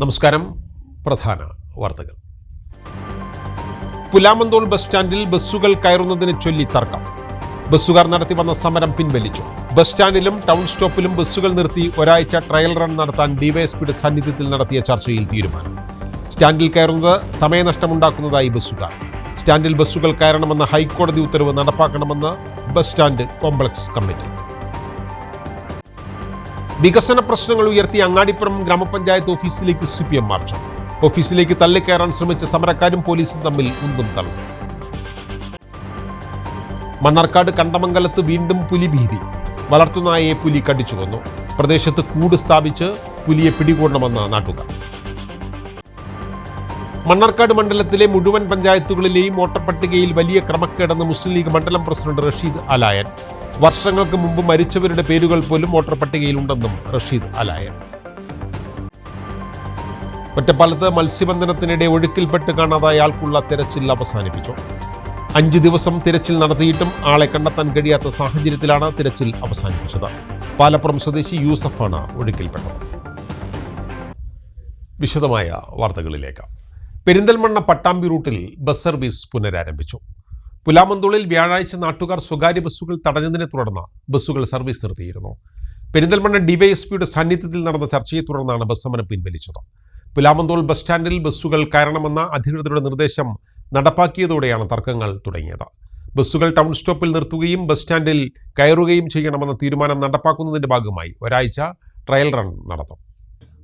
നമസ്കാരം. പ്രധാന വാർത്തകൾ. പുലാമന്തോൾ ബസ് സ്റ്റാൻഡിൽ ബസ്സുകൾ കയറുന്നതിനെ ചൊല്ലി തർക്കം. ബസ്സുകാർ നടത്തി വന്ന സമരം പിൻവലിച്ചു. ബസ് സ്റ്റാൻഡിലും ടൗൺ സ്റ്റോപ്പിലും ബസ്സുകൾ നിർത്തി ഒരാഴ്ച ട്രയൽ റൺ നടത്താൻ ഡിവൈഎസ്പിയുടെ സാന്നിധ്യത്തിൽ നടത്തിയ ചർച്ചയിൽ തീരുമാനം. സ്റ്റാൻഡിൽ കയറുന്നത് സമയനഷ്ടമുണ്ടാക്കുന്നതായി ബസ്സുകാർ. സ്റ്റാൻഡിൽ ബസ്സുകൾ കയറണമെന്ന ഹൈക്കോടതി ഉത്തരവ് നടപ്പാക്കണമെന്ന് ബസ് സ്റ്റാൻഡ് കോംപ്ലക്സ് കമ്മിറ്റി. വികസന പ്രശ്നങ്ങൾ ഉയർത്തി അങ്ങാടിപ്പുറം ഗ്രാമപഞ്ചായത്ത് ഓഫീസിലേക്ക് CPM മാർച്ച്. ഓഫീസിലേക്ക് തള്ളിക്കയറാൻ ശ്രമിച്ച സമരക്കാരും പോലീസും തമ്മിൽ ഉന്തും തള്ളും. മണ്ണാർക്കാട് കണ്ടമംഗലത്ത് വീണ്ടും പുലിഭീതി. വളർത്തുനായയെ പുലി കടിച്ചു കൊന്നു. പ്രദേശത്ത് കൂട് സ്ഥാപിച്ച് പുലിയെ പിടികൂടണമെന്ന് നാട്ടുകാർ. മണ്ണാർക്കാട് മണ്ഡലത്തിലെ മുഴുവൻ പഞ്ചായത്തുകളിലെയും വോട്ടർ പട്ടികയിൽ വലിയ ക്രമക്കേടെന്ന് മുസ്ലിം ലീഗ് മണ്ഡലം പ്രസിഡന്റ് റഷീദ് അലായൻ. വർഷങ്ങൾക്ക് മുമ്പ് മരിച്ചവരുടെ പേരുകൾ പോലും വോട്ടർ പട്ടികയിലുണ്ടെന്നും റഷീദ് അലായൻ. ഒറ്റപ്പാലത്ത് മത്സ്യബന്ധനത്തിനിടെ ഒഴുക്കിൽപ്പെട്ട് കാണാതായ ആൾക്കുള്ള തിരച്ചിൽ അവസാനിപ്പിച്ചു. 5 ദിവസം തിരച്ചിൽ നടത്തിയിട്ടും ആളെ കണ്ടെത്താൻ കഴിയാത്ത സാഹചര്യത്തിലാണ് തിരച്ചിൽ അവസാനിപ്പിച്ചത്. പാലപ്പുറം സ്വദേശി യൂസഫാണ് ഒഴുക്കിൽപ്പെട്ടത്. വിശദമായ വാർത്തകളിലേക്ക്. പെരിന്തൽമണ്ണ പട്ടാമ്പി റൂട്ടിൽ ബസ് സർവീസ് പുനരാരംഭിച്ചു. പുലാമന്തോളിൽ വ്യാഴാഴ്ച നാട്ടുകാർ സ്വകാര്യ ബസ്സുകൾ തടഞ്ഞതിനെ തുടർന്ന് ബസ്സുകൾ സർവീസ് നിർത്തിയിരുന്നു. പെരിന്തൽമണ്ണ ഡിവൈഎസ്പിയുടെ സാന്നിധ്യത്തിൽ നടന്ന ചർച്ചയെ തുടർന്നാണ് ബസ് സമരം പിൻവലിച്ചത്. പുലാമന്തോൾ ബസ് സ്റ്റാൻഡിൽ ബസ്സുകൾ കയറണമെന്ന അധികൃതരുടെ നിർദ്ദേശം നടപ്പാക്കിയതോടെയാണ് തർക്കങ്ങൾ തുടങ്ങിയത്. ബസ്സുകൾ ടൗൺ സ്റ്റോപ്പിൽ നിർത്തുകയും ബസ് സ്റ്റാൻഡിൽ കയറുകയും ചെയ്യണമെന്ന തീരുമാനം നടപ്പാക്കുന്നതിന്റെ ഭാഗമായി ഒരാഴ്ച ട്രയൽ റൺ നടത്തും.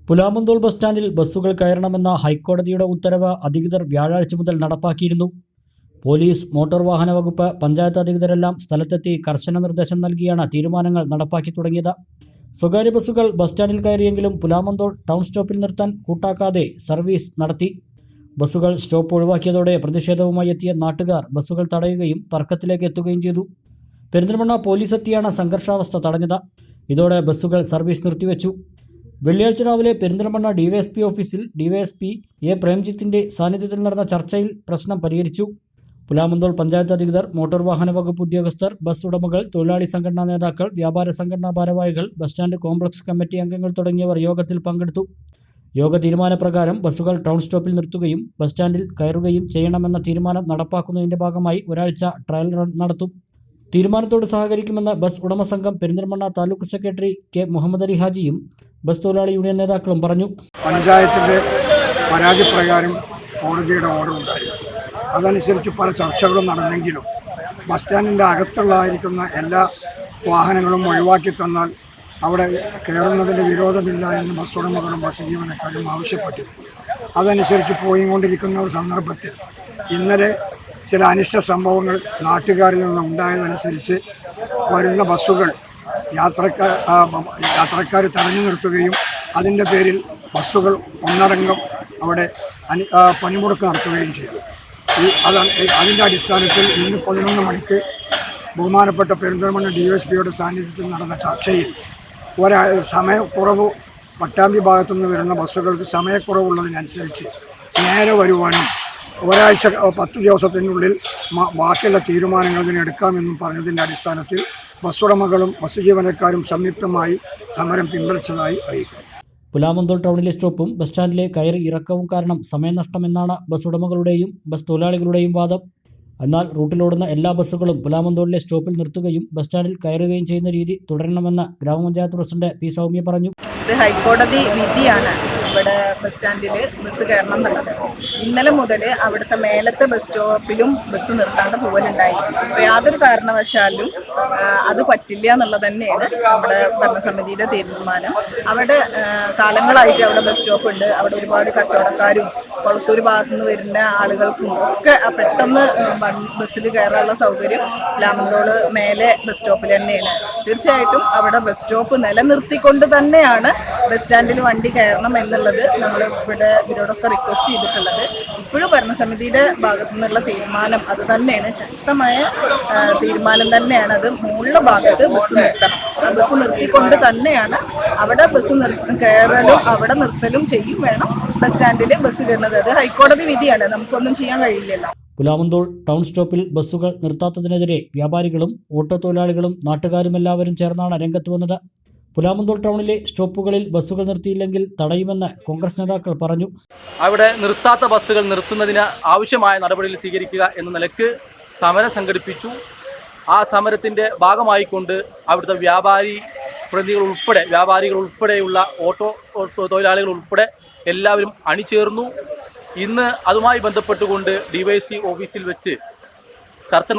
പുലാമന്തോൾ ബസ് സ്റ്റാൻഡിൽ ബസ്സുകൾ കയറണമെന്ന ഹൈക്കോടതിയുടെ ഉത്തരവ് അധികൃതർ വ്യാഴാഴ്ച മുതൽ നടപ്പാക്കിയിരുന്നു. പോലീസ്, മോട്ടോർ വാഹന വകുപ്പ്, പഞ്ചായത്ത് അധികൃതരെല്ലാം സ്ഥലത്തെത്തി കർശന നിർദ്ദേശം നൽകിയാണ് തീരുമാനങ്ങൾ നടപ്പാക്കി തുടങ്ങിയത്. സ്വകാര്യ ബസ്സുകൾ ബസ് സ്റ്റാൻഡിൽ കയറിയെങ്കിലും പുലാമന്തോൾ ടൗൺ സ്റ്റോപ്പിൽ നിർത്താൻ കൂട്ടാക്കാതെ സർവീസ് നടത്തി. ബസ്സുകൾ സ്റ്റോപ്പ് ഒഴിവാക്കിയതോടെ പ്രതിഷേധവുമായി എത്തിയ നാട്ടുകാർ ബസ്സുകൾ തടയുകയും തർക്കത്തിലേക്ക് എത്തുകയും ചെയ്തു. പെരിന്തൽമണ്ണ പോലീസ് എത്തിയാണ് സംഘർഷാവസ്ഥ തടഞ്ഞത്. ഇതോടെ ബസ്സുകൾ സർവീസ് നിർത്തിവെച്ചു. വെള്ളിയാഴ്ച രാവിലെ പെരിന്തൽമണ്ണ ഡിവൈഎസ്പി ഓഫീസിൽ ഡിവൈഎസ്പി എ പ്രേംജിത്തിന്റെ സാന്നിധ്യത്തിൽ നടന്ന ചർച്ചയിൽ പ്രശ്നം പരിഹരിച്ചു. പുലാമന്തോൾ പഞ്ചായത്ത് അധികൃതർ, മോട്ടോർ വാഹന വകുപ്പ് ഉദ്യോഗസ്ഥർ, ബസ് ഉടമകൾ, തൊഴിലാളി സംഘടനാ നേതാക്കൾ, വ്യാപാര സംഘടനാ ഭാരവാഹികൾ, ബസ് സ്റ്റാൻഡ് കോംപ്ലക്സ് കമ്മിറ്റി അംഗങ്ങൾ തുടങ്ങിയവർ യോഗത്തിൽ പങ്കെടുത്തു. യോഗ തീരുമാനപ്രകാരം ബസ്സുകൾ ടൗൺ സ്റ്റോപ്പിൽ നിർത്തുകയും ബസ് സ്റ്റാൻഡിൽ കയറുകയും ചെയ്യണമെന്ന തീരുമാനം നടപ്പാക്കുന്നതിന്റെ ഭാഗമായി ഒരാഴ്ച ട്രയൽ റൺ നടത്തും. തീരുമാനത്തോട് സഹകരിക്കുമെന്ന് ബസ് ഉടമ സംഘം പെരിന്തൽമണ്ണ താലൂക്ക് സെക്രട്ടറി കെ മുഹമ്മദ് അലി ഹാജിയും ബസ് തൊഴിലാളി യൂണിയൻ നേതാക്കളും പറഞ്ഞു. പഞ്ചായത്തിന്റെ പരാതി പ്രകാരം കോടതിയുടെ ഓർഡർ ഉണ്ടായിരുന്നു. അതനുസരിച്ച് പല ചർച്ചകളും നടന്നെങ്കിലും ബസ് സ്റ്റാൻഡിൻ്റെ അകത്തുള്ളതായിരിക്കുന്ന എല്ലാ വാഹനങ്ങളും ഒഴിവാക്കി തന്നാൽ അവിടെ കയറുന്നതിന് വിരോധമില്ല എന്ന് ബസ് ഉടമകളും ബസ് ജീവനക്കാരും ആവശ്യപ്പെട്ടിരുന്നു. അതനുസരിച്ച് പോയിക്കൊണ്ടിരിക്കുന്ന ഒരു സന്ദർഭത്തിൽ ഇന്നലെ ചില അനിഷ്ട സംഭവങ്ങൾ നാട്ടുകാരിൽ നിന്ന് ഉണ്ടായതനുസരിച്ച് വരുന്ന ബസ്സുകൾ യാത്രക്കാർ തടഞ്ഞു നിർത്തുകയും അതിൻ്റെ പേരിൽ ബസ്സുകൾ ഒന്നടങ്കം അവിടെ പണിമുടക്ക് നടത്തുകയും ചെയ്തു. അതിൻ്റെ അടിസ്ഥാനത്തിൽ ഇന്ന് 11 മണിക്ക് ബഹുമാനപ്പെട്ട പെരിന്തൽമണ്ണ ഡിവൈഎസ്പിയുടെ സാന്നിധ്യത്തിൽ നടന്ന ചർച്ചയിൽ സമയക്കുറവ് പട്ടാമ്പി ഭാഗത്തുനിന്ന് വരുന്ന ബസ്സുകൾക്ക് സമയക്കുറവുള്ളതിനനുസരിച്ച് നേരെ വരുവാനും ഒരാഴ്ച 10 ദിവസത്തിനുള്ളിൽ ബാക്കിയുള്ള തീരുമാനങ്ങൾ ഇതിനെടുക്കാമെന്നും പറഞ്ഞതിൻ്റെ അടിസ്ഥാനത്തിൽ ബസ് ഉടമകളും ബസ് ജീവനക്കാരും സംയുക്തമായി സമരം പിൻവലിച്ചതായി അറിയിക്കുന്നു. പുലാമന്തോൾ ടൗണിലെ സ്റ്റോപ്പും ബസ് സ്റ്റാൻഡിലെ കയറി ഇറക്കവും കാരണം സമയനഷ്ടമെന്നാണ് ബസ് ഉടമകളുടെയും ബസ് തൊഴിലാളികളുടെയും വാദം. എന്നാൽ റൂട്ടിലോടുന്ന എല്ലാ ബസ്സുകളും പുലാമന്തോളിലെ സ്റ്റോപ്പിൽ നിർത്തുകയും ബസ് സ്റ്റാൻഡിൽ കയറുകയും ചെയ്യുന്ന രീതി തുടരണമെന്ന് ഗ്രാമപഞ്ചായത്ത് പ്രസിഡന്റ് പി സൗമ്യ പറഞ്ഞു. ഇത് ഹൈക്കോടതി വിധിയാണ്. ഇവിടെ ബസ് സ്റ്റാൻഡിൽ ബസ് കയറണം എന്നുള്ളത് ഇന്നലെ മുതൽ അവിടുത്തെ മേലത്തെ ബസ് സ്റ്റോപ്പിലും ബസ് നിർത്താണ്ട് പോകലുണ്ടായി. അപ്പോൾ യാതൊരു കാരണവശാലും അത് പറ്റില്ല എന്നുള്ളത് തന്നെയാണ് നമ്മുടെ ഭരണസമിതിയുടെ തീരുമാനം. അവിടെ കാലങ്ങളായിട്ട് അവിടെ ബസ് സ്റ്റോപ്പ് ഉണ്ട്. അവിടെ ഒരുപാട് കച്ചവടക്കാരും കൊളത്തൂർ ഭാഗത്തു നിന്ന് വരുന്ന ആളുകൾക്കും ഒക്കെ പെട്ടെന്ന് ബസ്സിൽ കയറാനുള്ള സൗകര്യം പുലാമന്തോള് മേലെ ബസ് സ്റ്റോപ്പിൽ തന്നെയാണ്. തീർച്ചയായിട്ടും അവിടെ ബസ് സ്റ്റോപ്പ് നിലനിർത്തിക്കൊണ്ട് തന്നെയാണ് ബസ് സ്റ്റാൻഡിൽ വണ്ടി കയറണം എന്നുള്ളത് നമ്മൾ ഇവരോടൊക്കെ റിക്വസ്റ്റ് ചെയ്തിട്ടുള്ളത്. ഇപ്പോഴും ഭരണസമിതിയുടെ ഭാഗത്തു നിന്നുള്ള തീരുമാനം അത് തന്നെയാണ്, ശക്തമായ തീരുമാനം തന്നെയാണ്. അത് മുകളിലെ ഭാഗത്ത് ബസ് നിർത്തണം. ആ ബസ് നിർത്തിക്കൊണ്ട് തന്നെയാണ് അവിടെ ബസ് കയറലും അവിടെ നിർത്തലും ചെയ്യും വേണം ബസ് സ്റ്റാൻഡിൽ ബസ് കയറുന്നത്. അത് ഹൈക്കോടതി വിധിയാണ്, നമുക്കൊന്നും ചെയ്യാൻ കഴിയില്ലല്ലോ. പുലാമന്തോൾ ടൗൺ സ്റ്റോപ്പിൽ ബസ്സുകൾ നിർത്താത്തതിനെതിരെ വ്യാപാരികളും ഓട്ടോ തൊഴിലാളികളും നാട്ടുകാരും എല്ലാവരും ചേർന്നാണ് രംഗത്ത് വന്നത്. പുലാമന്തോൾ ടൗണിലെ സ്റ്റോപ്പുകളിൽ ബസ്സുകൾ നിർത്തിയില്ലെങ്കിൽ തടയുമെന്ന് കോൺഗ്രസ് നേതാക്കൾ പറഞ്ഞു. അവിടെ നിർത്താത്ത ബസ്സുകൾ നിർത്തുന്നതിന് ആവശ്യമായ നടപടികൾ സ്വീകരിക്കുക എന്ന നിലക്ക് സമരം സംഘടിപ്പിച്ചു. ആ സമരത്തിൻ്റെ ഭാഗമായിക്കൊണ്ട് അവിടുത്തെ വ്യാപാരികൾ ഉൾപ്പെടെയുള്ള ഓട്ടോ തൊഴിലാളികൾ ഉൾപ്പെടെ എല്ലാവരും അണിചേർന്നു. ഇന്ന് അതുമായി ബന്ധപ്പെട്ടുകൊണ്ട് DYSP ഓഫീസിൽ വെച്ച് ചർച്ച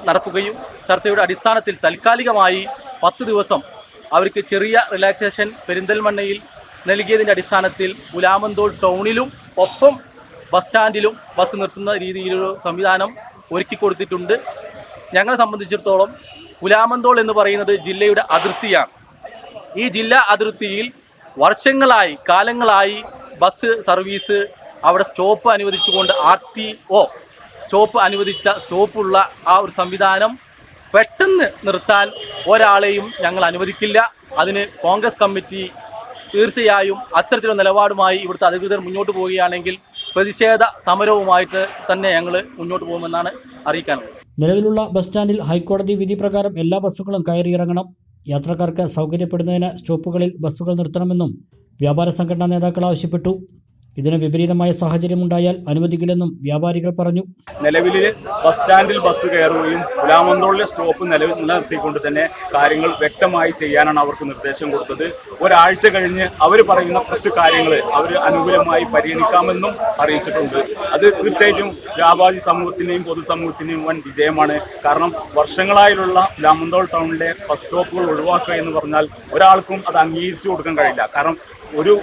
നടക്കുകയും ചർച്ചയുടെ അടിസ്ഥാനത്തിൽ താൽക്കാലികമായി 10 ദിവസം അവർക്ക് ചെറിയ റിലാക്സേഷൻ പെരിന്തൽമണ്ണയിൽ നൽകിയതിൻ്റെ അടിസ്ഥാനത്തിൽ പുലാമന്തോൾ ടൗണിലും ഒപ്പം ബസ് സ്റ്റാൻഡിലും ബസ് നിർത്തുന്ന രീതിയിലൊരു സംവിധാനം ഒരുക്കി കൊടുത്തിട്ടുണ്ട്. ഞങ്ങളെ സംബന്ധിച്ചിടത്തോളം പുലാമന്തോൾ എന്ന് പറയുന്നത് ജില്ലയുടെ അതിർത്തിയാണ്. ഈ ജില്ലാ അതിർത്തിയിൽ കാലങ്ങളായി ബസ് സർവീസ് അവിടെ സ്റ്റോപ്പ് അനുവദിച്ചുകൊണ്ട് RTO സ്റ്റോപ്പ് അനുവദിച്ച സ്റ്റോപ്പുള്ള ആ ഒരു സംവിധാനം പെട്ടെന്ന് നിർത്താൻ ഒരാളെയും ഞങ്ങൾ അനുവദിക്കില്ല. അതിന് കോൺഗ്രസ് കമ്മിറ്റി തീർച്ചയായും അത്തരത്തിലുള്ള നിലപാടുമായി ഇവിടുത്തെ അധികൃതർ മുന്നോട്ട് പോവുകയാണെങ്കിൽ പ്രതിഷേധ സമരവുമായിട്ട് തന്നെ ഞങ്ങൾ മുന്നോട്ട് പോകുമെന്നാണ് അറിയിക്കാനുള്ളത്. നിലവിലുള്ള ബസ് സ്റ്റാൻഡിൽ ഹൈക്കോടതി വിധി പ്രകാരം എല്ലാ ബസ്സുകളും കയറിയിറങ്ങണം. യാത്രക്കാർക്ക് സൗകര്യപ്പെടുന്നതിന് സ്റ്റോപ്പുകളിൽ ബസ്സുകൾ നിർത്തണമെന്നും വ്യാപാര സംഘടനാ നേതാക്കൾ ആവശ്യപ്പെട്ടു. ഇതിന് വിപരീതമായ സാഹചര്യമുണ്ടായാൽ അനുവദിക്കില്ലെന്നും വ്യാപാരികൾ പറഞ്ഞു. നിലവിൽ ബസ് സ്റ്റാൻഡിൽ ബസ് കയറുകയും പുലാമന്തോളിലെ സ്റ്റോപ്പ് നിലനിർത്തിക്കൊണ്ട് തന്നെ കാര്യങ്ങൾ വ്യക്തമായി ചെയ്യാനാണ് അവർക്ക് നിർദ്ദേശം കൊടുത്തത്. ഒരാഴ്ച കഴിഞ്ഞ് അവർ പറയുന്ന കുറച്ച് കാര്യങ്ങൾ അവർ അനുകൂലമായി പരിഗണിക്കാമെന്നും അറിയിച്ചിട്ടുണ്ട്. അത് തീർച്ചയായിട്ടും വ്യാപാരി സമൂഹത്തിൻ്റെയും പൊതുസമൂഹത്തിൻ്റെയും വൻ വിജയമാണ്. കാരണം വർഷങ്ങളായുള്ള പുലാമന്തോൾ ടൗണിലെ ബസ് സ്റ്റോപ്പുകൾ ഒഴിവാക്കുക എന്ന് പറഞ്ഞാൽ ഒരാൾക്കും അത് അംഗീകരിച്ചു കൊടുക്കാൻ കഴിയില്ല. കാരണം ഒരു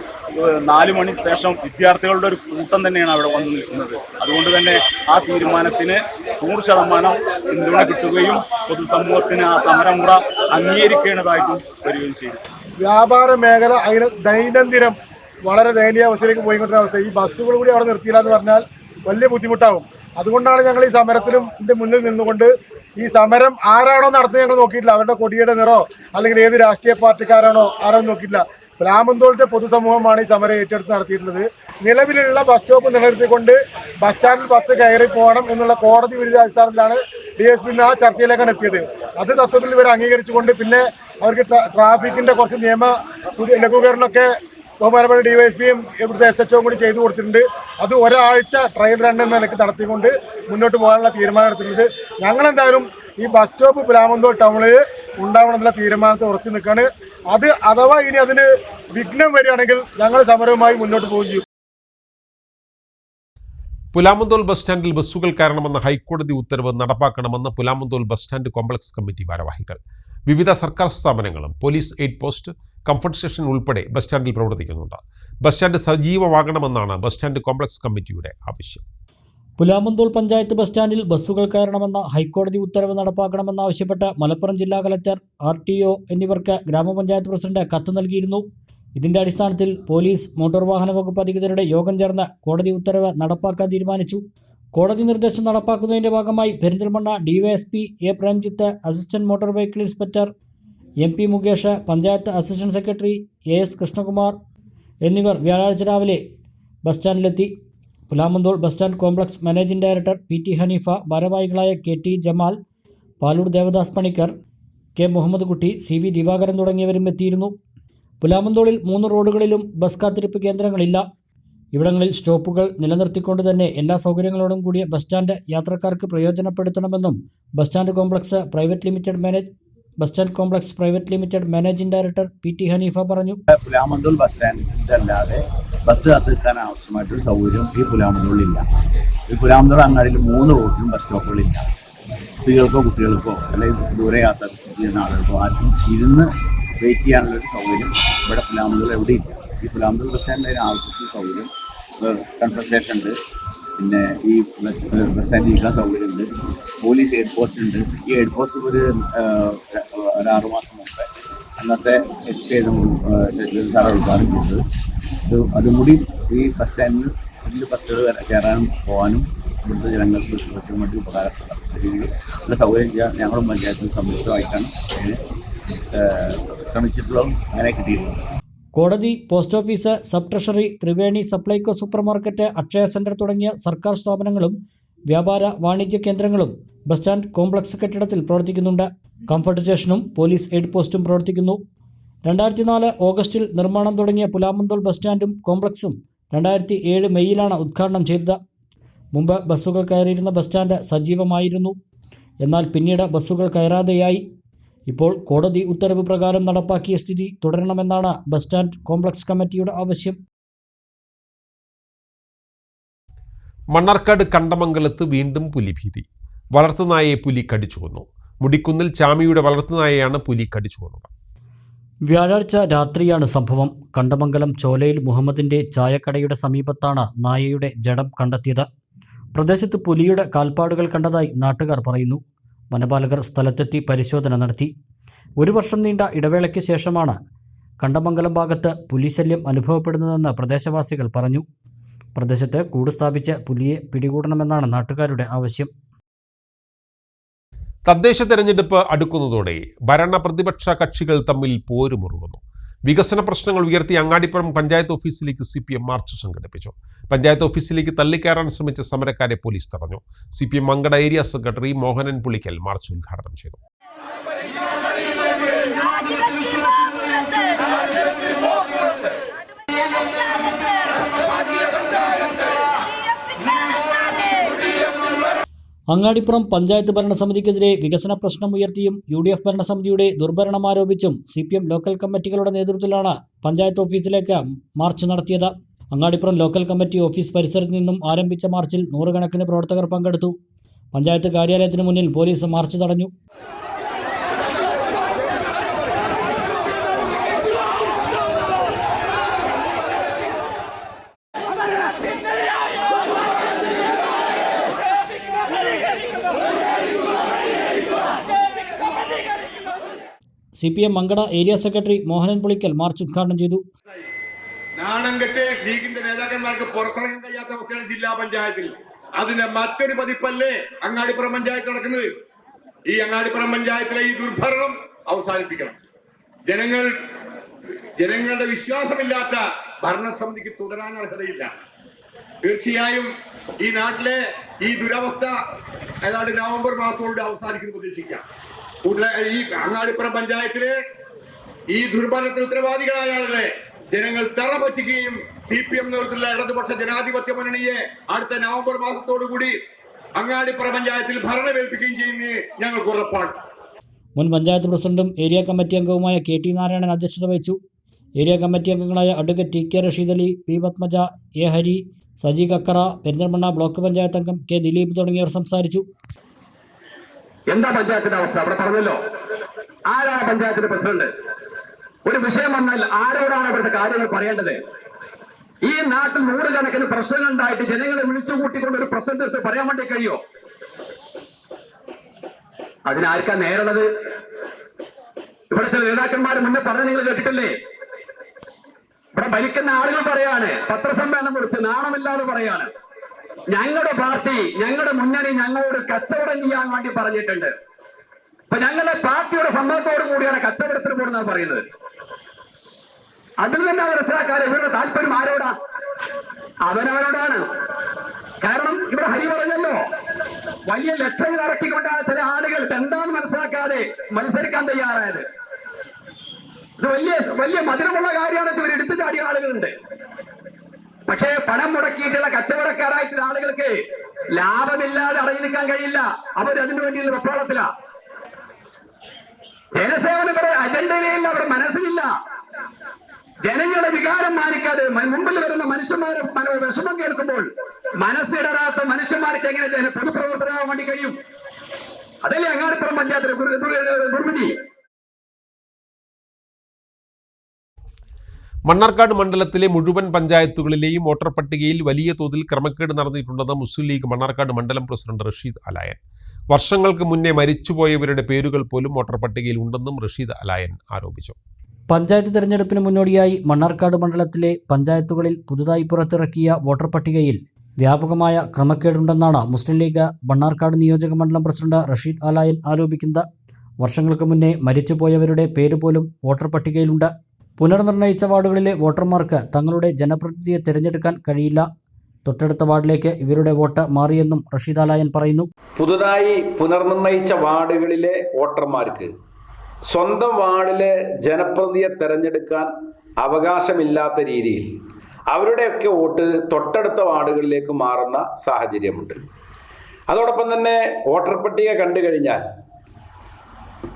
4 മണി ശേഷം വിദ്യാർത്ഥികളുടെ ഒരു കൂട്ടം തന്നെയാണ് അവിടെ വന്നു നിൽക്കുന്നത്. അതുകൊണ്ട് തന്നെ ആ തീരുമാനത്തിന് 100% പിന്തുണ കിട്ടുകയും പൊതുസമൂഹത്തിന് ആ സമരമുറ അംഗീകരിക്കേണ്ടതായിട്ടും വരികയും ചെയ്തു. വ്യാപാര മേഖല അതിന് ദൈനംദിനം വളരെ ദയനീയ അവസ്ഥയിലേക്ക് പോയിക്കൊണ്ടിരുന്ന അവസ്ഥ. ഈ ബസ്സുകൾ കൂടി അവിടെ നിർത്തിയില്ല എന്ന് പറഞ്ഞാൽ വലിയ ബുദ്ധിമുട്ടാകും. അതുകൊണ്ടാണ് ഞങ്ങൾ ഈ സമരത്തിന് മുന്നിൽ നിന്നുകൊണ്ട് ഈ സമരം ആരാണോ നടത്തുന്നത് ഞങ്ങൾ നോക്കിയിട്ടില്ല. അവരുടെ കൊടിയുടെ നിറോ അല്ലെങ്കിൽ ഏത് രാഷ്ട്രീയ പാർട്ടിക്കാരാണോ ആരോ നോക്കിയിട്ടില്ല. പുലാമന്തോളിന്റെ പൊതുസമൂഹമാണ് ഈ സമരം ഏറ്റെടുത്ത് നടത്തിയിട്ടുള്ളത്. നിലവിലുള്ള ബസ് സ്റ്റോപ്പ് നിലനിർത്തിക്കൊണ്ട് ബസ് സ്റ്റാൻഡിൽ ബസ് കയറി പോകണം എന്നുള്ള കോടതി വിരുദ്ധ അടിസ്ഥാനത്തിലാണ് DSP ആ ചർച്ചയിലേക്കാണ് എത്തിയത്. അത് തത്വത്തിൽ ഇവർ അംഗീകരിച്ചുകൊണ്ട് പിന്നെ അവർക്ക് ട്രാഫിക്കിന്റെ കുറച്ച് ലഘൂകരണമൊക്കെ ബഹുമാനപ്പെട്ട DYSPയും ഇവിടുത്തെ SHO കൂടി ചെയ്തു കൊടുത്തിട്ടുണ്ട്. അത് ഒരാഴ്ച ട്രയൽ റൺ എന്ന നിലയ്ക്ക് നടത്തിക്കൊണ്ട് മുന്നോട്ട് പോകാനുള്ള തീരുമാനം എടുത്തിട്ടുണ്ട്. ഞങ്ങളെന്തായാലും ഈ ബസ് സ്റ്റോപ്പ് പുലാമന്തോൾ ടൗണിൽ ഉണ്ടാവണമെന്നുള്ള തീരുമാനത്തിൽ ഉറച്ചു നിൽക്കുകയാണ്. അത് അഥവാ ഇനി അതിന് വിഘ്നം വരികയാണെങ്കിൽ ഞങ്ങൾ സമരവുമായി മുന്നോട്ട് പോകുകയും ചെയ്യും. പുലാമന്തോൾ ബസ് സ്റ്റാൻഡിൽ ബസ്സുകൾ കയറണമെന്ന ഹൈക്കോടതി ഉത്തരവ് നടപ്പാക്കണമെന്ന് Pulamanthole bus stand complex committee ഭാരവാഹികൾ. വിവിധ സർക്കാർ സ്ഥാപനങ്ങളും police aid post, comfort station ഉൾപ്പെടെ ബസ് സ്റ്റാൻഡിൽ പ്രവർത്തിക്കുന്നുണ്ട്. ബസ് സ്റ്റാൻഡ് സജീവമാകണമെന്നാണ് ബസ് സ്റ്റാൻഡ് കോംപ്ലക്സ് കമ്മിറ്റിയുടെ ആവശ്യം. പുലാമന്തോൾ പഞ്ചായത്ത് ബസ് സ്റ്റാൻഡിൽ ബസ്സുകൾ കയറണമെന്ന ഹൈക്കോടതി ഉത്തരവ് നടപ്പാക്കണമെന്നാവശ്യപ്പെട്ട് മലപ്പുറം ജില്ലാ കലക്ടർ RTO എന്നിവർക്ക് ഗ്രാമപഞ്ചായത്ത് പ്രസിഡന്റ് കത്ത് നൽകിയിരുന്നു. ഇതിന്റെ അടിസ്ഥാനത്തിൽ പോലീസ് മോട്ടോർ വാഹന വകുപ്പ് അധികൃതരുടെ യോഗം ചേർന്ന് കോടതി ഉത്തരവ് നടപ്പാക്കാൻ തീരുമാനിച്ചു. കോടതി നിർദ്ദേശം നടപ്പാക്കുന്നതിന്റെ ഭാഗമായി Perinthalmanna DYSP A Premjith, assistant motor vehicle inspector MP Mukesh, panchayat assistant secretary AS Krishnakumar എന്നിവർ വ്യാഴാഴ്ച രാവിലെ ബസ് സ്റ്റാൻഡിലെത്തി. Pulamanthole bus stand complex managing director PT Haneefa, ഭാരവാഹികളായ KT Jamal, Paloor Devadas Panicker, K Muhammad Kutty, CV Divakaran തുടങ്ങിയവരും എത്തിയിരുന്നു. പുലാമന്തോളിൽ 3 റോഡുകളിലും ബസ് കാത്തിരിപ്പ് കേന്ദ്രങ്ങളില്ല. ഇവിടങ്ങളിൽ സ്റ്റോപ്പുകൾ നിലനിർത്തിക്കൊണ്ട് തന്നെ എല്ലാ സൗകര്യങ്ങളോടും കൂടിയ ബസ് സ്റ്റാൻഡ് യാത്രക്കാർക്ക് പ്രയോജനപ്പെടുത്തണമെന്നും bus stand complex private limited managing director PT Haneefa പറഞ്ഞു. പുലാമന്തോൾ ബസ് സ്റ്റാൻഡിൽ അല്ലാതെ ബസ് കാത്തിരിക്കാൻ ആവശ്യമായിട്ടൊരു സൗകര്യം ഈ പുലാമന്തോളിലില്ല. ഈ പുലാമന്തോൾ അങ്ങാടിയിൽ 3 റോഡിലും ബസ് സ്റ്റോപ്പുകളില്ല. സ്ത്രീകൾക്കോ കുട്ടികൾക്കോ അല്ലെങ്കിൽ ദൂരെ യാത്ര ചെയ്യുന്ന ആളുകൾക്കോ ആർക്കും ഇരുന്ന് വെയിറ്റ് ചെയ്യാനുള്ളൊരു സൗകര്യം ഇവിടെ പുലാമന്തോൾ എവിടെയില്ല. ഈ പുലാമന്തോൾ ബസ് സ്റ്റാൻഡിന് ആവശ്യത്തിന് സൗകര്യം കൺഫർട്ട് സ്റ്റേഷൻ ഉണ്ട്, പിന്നെ ഈ ബസ് സ്റ്റാൻഡിൽ ഇരിക്കാൻ സൗകര്യമുണ്ട്, പോലീസ് എയ്ഡ് പോസ്റ്റ് ഉണ്ട്. ഈ എയ്ഡ് പോസ്റ്റ് ഒരു 6 മാസം മുമ്പേ അന്നത്തെ SP ശശിധരൻ സാർ ഉദ്ഘാടനം ചെയ്തത്. അതും കൂടി ഈ ബസ് സ്റ്റാൻഡിൽ വലിയ ബസ്സുകൾ കയറാനും പോകാനും ഇവിടുത്തെ ജനങ്ങൾക്ക് ഏറ്റവും വേണ്ടി ഉപകാരപ്പെടാം രീതിയിലുള്ള സൗകര്യം ചെയ്യാൻ ഞങ്ങളും പഞ്ചായത്തിന് സംയുക്തമായിട്ടാണ് അതിന് ശ്രമിച്ചിട്ടുള്ളതും അങ്ങനെ കിട്ടിയിട്ടുള്ളത്. കോടതി, post office, sub treasury, Triveni, Supplyco super market, Akshaya centre തുടങ്ങിയ സർക്കാർ സ്ഥാപനങ്ങളും വ്യാപാര വാണിജ്യ കേന്ദ്രങ്ങളും ബസ് സ്റ്റാൻഡ് കോംപ്ലക്സ് കെട്ടിടത്തിൽ പ്രവർത്തിക്കുന്നുണ്ട്. കംഫർട്ട് സ്റ്റേഷനും പോലീസ് എയ്ഡ് പോസ്റ്റും പ്രവർത്തിക്കുന്നു. 2004 ഓഗസ്റ്റിൽ നിർമ്മാണം തുടങ്ങിയ പുലാമന്തോൾ ബസ് സ്റ്റാൻഡും കോംപ്ലക്സും 2007 മെയ്യിലാണ് ഉദ്ഘാടനം ചെയ്തത്. മുമ്പ് ബസ്സുകൾ കയറിയിരുന്ന ബസ് സ്റ്റാൻഡ് സജീവമായിരുന്നു. എന്നാൽ പിന്നീട് ബസ്സുകൾ കയറാതെയായി. ഇപ്പോൾ കോടതി ഉത്തരവ് പ്രകാരം നടപ്പാക്കിയ സ്ഥിതി തുടരണമെന്നാണ് ബസ് സ്റ്റാൻഡ് കോംപ്ലക്സ് കമ്മിറ്റിയുടെ ആവശ്യം. മണ്ണാർക്കാട് കണ്ടമംഗലത്ത് വീണ്ടും പുലിഭീതി. വളർത്തുനായയെ പുലി കടിച്ചു കൊന്നു. മുടിക്കുന്നിൽ ചാമിയുടെ വളർത്തുനായയാണ് പുലി കടിച്ചു കൊന്നത്. വ്യാഴാഴ്ച രാത്രിയാണ് സംഭവം. കണ്ടമംഗലം ചോലയിൽ മുഹമ്മദിൻ്റെ ചായക്കടയുടെ സമീപത്താണ് നായയുടെ ജഡം കണ്ടെത്തിയത്. പ്രദേശത്ത് പുലിയുടെ കാൽപ്പാടുകൾ കണ്ടതായി നാട്ടുകാർ പറയുന്നു. വനപാലകർ സ്ഥലത്തെത്തി പരിശോധന നടത്തി. 1 വർഷം നീണ്ട ഇടവേളയ്ക്ക് ശേഷമാണ് കണ്ടമംഗലം ഭാഗത്ത് പുലിശല്യം അനുഭവപ്പെടുന്നതെന്ന് പ്രദേശവാസികൾ പറഞ്ഞു. പ്രദേശത്ത് കൂട് സ്ഥാപിച്ച് പുലിയെ പിടികൂടണമെന്നാണ് നാട്ടുകാരുടെ ആവശ്യം. തദ്ദേശ തെരഞ്ഞെടുപ്പ് അടുക്കുന്നതോടെ ഭരണ പ്രതിപക്ഷ കക്ഷികൾ തമ്മിൽ പോരുമുറുകുന്നു. വികസന പ്രശ്നങ്ങൾ ഉയർത്തി അങ്ങാടിപ്പുറം പഞ്ചായത്ത് ഓഫീസിലേക്ക് CPM മാർച്ച് സംഘടിപ്പിച്ചു. പഞ്ചായത്ത് ഓഫീസിലേക്ക് തള്ളിക്കയറാൻ ശ്രമിച്ച സമരക്കാരെ പോലീസ് തടഞ്ഞു. CPM Mankada area secretary Mohanan Pulikkal march ഉദ്ഘാടനം ചെയ്തു. അങ്ങാടിപ്പുറം പഞ്ചായത്ത് ഭരണസമിതിക്കെതിരെ വികസന പ്രശ്നം ഉയർത്തിയും UDF ഭരണസമിതിയുടെ ദുർഭരണം ആരോപിച്ചും CPM ലോക്കൽ കമ്മിറ്റികളുടെ നേതൃത്വത്തിലാണ് പഞ്ചായത്ത് ഓഫീസിലേക്ക് മാർച്ച് നടത്തിയത്. അങ്ങാടിപ്പുറം ലോക്കൽ കമ്മിറ്റി ഓഫീസ് പരിസരത്ത് നിന്നും ആരംഭിച്ച മാർച്ചിൽ 100 കണക്കിന് പ്രവർത്തകർ പങ്കെടുത്തു. പഞ്ചായത്ത് കാര്യാലയത്തിന് മുന്നിൽ പോലീസ് മാർച്ച് തടഞ്ഞു. CPM Mankada area secretary Mohanan Pulikkal march ഉദ്ഘാടനം ചെയ്തു. നാണം കെട്ട് ലീഗിന്റെ നേതാക്കന്മാർക്ക് പുറത്തിറങ്ങാൻ കഴിയാത്ത അവസ്ഥയാണ് ജില്ലാ പഞ്ചായത്തിൽ. അതിന്റെ മറ്റൊരു പതിപ്പല്ലേ അങ്ങാടിപ്പുറം പഞ്ചായത്ത് നടക്കുന്നത്. ഈ അങ്ങാടിപ്പുറം പഞ്ചായത്തിലെ ഈ ദുർഭരണം അവസാനിപ്പിക്കണം. ജനങ്ങളുടെ വിശ്വാസമില്ലാത്ത ഭരണസമിതിക്ക് തുടരാൻ അർഹതയില്ല. തീർച്ചയായും ഈ നാട്ടിലെ ഈ ദുരവസ്ഥ ഏതാണ്ട് നവംബർ മാസത്തോടെ അവസാനിക്കുന്നു പ്രതീക്ഷിക്കാം. ഈ അങ്ങാടിപ്പുറം പഞ്ചായത്തിലെ ഈ ദുർഭരണത്തിന് ഉത്തരവാദികളായ ആളുകളെ ജനങ്ങൾ തറപറ്റിക്കുകയും CPM നേതൃത്വത്തിലുള്ള ഇടതുപക്ഷ ജനാധിപത്യ മുന്നണിയെ അടുത്ത നവംബർ മാസത്തോടുകൂടി അങ്ങാടിപ്പുറം പഞ്ചായത്തിൽ ഭരണമേൽപ്പിക്കുകയും ചെയ്യുന്നത് ഞങ്ങൾക്ക് ഉറപ്പാണ്. മുൻ പഞ്ചായത്ത് പ്രസിഡന്റും ഏരിയ കമ്മിറ്റി അംഗവുമായ KT നാരായണൻ അധ്യക്ഷത വഹിച്ചു. ഏരിയ കമ്മിറ്റി അംഗങ്ങളായ advocate TK Rasheed Ali, P Padmaja, A Hari, Saji Kakkara, Perinthalmanna block panchayat അംഗം K ദിലീപ് തുടങ്ങിയവർ സംസാരിച്ചു. എന്താ പഞ്ചായത്തിന്റെ അവസ്ഥ? അവിടെ പറഞ്ഞല്ലോ, ആരാണ് പഞ്ചായത്തിന്റെ പ്രസിഡന്റ്? ഒരു വിഷയം വന്നാൽ ആരോടാണ് അവരുടെ കാര്യങ്ങൾ പറയേണ്ടത്? ഈ നാട്ടിൽ 100 കണക്കിന് പ്രശ്നങ്ങൾ ഉണ്ടായിട്ട് ജനങ്ങളെ വിളിച്ചു കൂട്ടിക്കൊണ്ട് ഒരു പ്രശ്നം എടുത്ത് പറയാൻ വേണ്ടി കഴിയോ? അതിനാർക്കാ നേരുള്ളത്? ഇവിടെ ചില നേതാക്കന്മാർ മുന്നേ പറഞ്ഞ നിങ്ങൾ കേട്ടിട്ടില്ലേ? ഇവിടെ ഭരിക്കുന്ന ആളുകൾ പറയാണ്, പത്രസമ്മേളനം കുറിച്ച് നാണമില്ലാതെ പറയാണ്, ഞങ്ങളുടെ പാർട്ടി, ഞങ്ങളുടെ മുന്നണി ഞങ്ങളോട് കച്ചവടം ചെയ്യാൻ വേണ്ടി പറഞ്ഞിട്ടുണ്ട്. അപ്പൊ ഞങ്ങളുടെ പാർട്ടിയുടെ സമ്മതത്തോടു കൂടിയാണ് കച്ചവടത്തിന് പോകുന്നത് പറയുന്നത്. അതിൽ തന്നെ മനസ്സിലാക്കാതെ ഇവരുടെ താല്പര്യം ആരോടാ? അവനവരോടാണ്. കാരണം ഇവിടെ ഹരി പറഞ്ഞല്ലോ, വലിയ ലക്ഷങ്ങൾ ഇറക്കിക്കൊണ്ടാണ് ചില ആളുകൾ എന്താന്ന് മനസ്സിലാക്കാതെ മത്സരിക്കാൻ തയ്യാറായത്. ഇത് വലിയ മധുരമുള്ള കാര്യമാണ്. ഇവർ എടുത്തു ചാടിയ ആളുകളുണ്ട്. പക്ഷേ പണം മുടക്കിയിട്ടുള്ള കച്ചവടക്കാരായിട്ടുള്ള ആളുകൾക്ക് ലാഭമില്ലാതെ അടങ്ങി നിൽക്കാൻ കഴിയില്ല. അവർ അതിനു വേണ്ടിയുള്ള വെപ്രാളത്തിലാ. ജനസേവന അജണ്ടയിലില്ല, അവിടെ മനസ്സിലില്ല. ജനങ്ങളുടെ വികാരം മാനിക്കാതെ മുമ്പിൽ വരുന്ന മനുഷ്യന്മാരെ വിഷമം കേൾക്കുമ്പോൾ മനസ്സിടരാത്ത മനുഷ്യന്മാർക്ക് എങ്ങനെ പൊതുപ്രവർത്തനമാകാൻ വേണ്ടി കഴിയും? അതല്ലേ അങ്ങാടിപ്പുറം പഞ്ചായത്തിലെ ദുർവിധി. മണ്ണാർക്കാട് മണ്ഡലത്തിലെ മുഴുവൻ പഞ്ചായത്തുകളിലെയും വോട്ടർ പട്ടികയിൽ വലിയ തോതിൽ ക്രമക്കേട് നടന്നിട്ടുണ്ടെന്ന് മുസ്ലിം ലീഗ് മണ്ണാർക്കാട് മണ്ഡലം പ്രസിഡന്റ് റഷീദ് അലായൻ. വർഷങ്ങൾക്ക് മുന്നേ മരിച്ചുപോയവരുടെ പേരുകൾ പോലും വോട്ടർ പട്ടികയിൽ ഉണ്ടെന്നും റഷീദ് അലായൻ ആരോപിച്ചു. പഞ്ചായത്ത് തെരഞ്ഞെടുപ്പിന് മുന്നോടിയായി മണ്ണാർക്കാട് മണ്ഡലത്തിലെ പഞ്ചായത്തുകളിൽ പുതുതായി പുറത്തിറക്കിയ വോട്ടർ പട്ടികയിൽ വ്യാപകമായ ക്രമക്കേടുണ്ടെന്നാണ് മുസ്ലിം ലീഗ് മണ്ണാർക്കാട് നിയോജക മണ്ഡലം പ്രസിഡന്റ് റഷീദ് അലായൻ ആരോപിക്കുന്നത്. വർഷങ്ങൾക്ക് മുന്നേ മരിച്ചുപോയവരുടെ പേര് പോലും വോട്ടർ പട്ടികയിലുണ്ട്. പുനർനിർണയിച്ച വാർഡുകളിലെ വോട്ടർമാർക്ക് തങ്ങളുടെ ജനപ്രതിനിധിയെ തിരഞ്ഞെടുക്കാൻ കഴിയില്ല. തൊട്ടടുത്ത വാർഡിലേക്ക് ഇവരുടെ വോട്ട് മാറിയെന്നും റഷീദ് അലായൻ പറയുന്നു. പുതുതായി പുനർനിർണയിച്ച വാർഡുകളിലെ വോട്ടർമാർക്ക് സ്വന്തം വാർഡിലെ ജനപ്രതിനിധിയെ തെരഞ്ഞെടുക്കാൻ അവകാശമില്ലാത്ത രീതിയിൽ അവരുടെയൊക്കെ വോട്ട് തൊട്ടടുത്ത വാർഡുകളിലേക്ക് മാറുന്ന സാഹചര്യമുണ്ട്. അതോടൊപ്പം തന്നെ വോട്ടർ പട്ടിക കണ്ടു കഴിഞ്ഞാൽ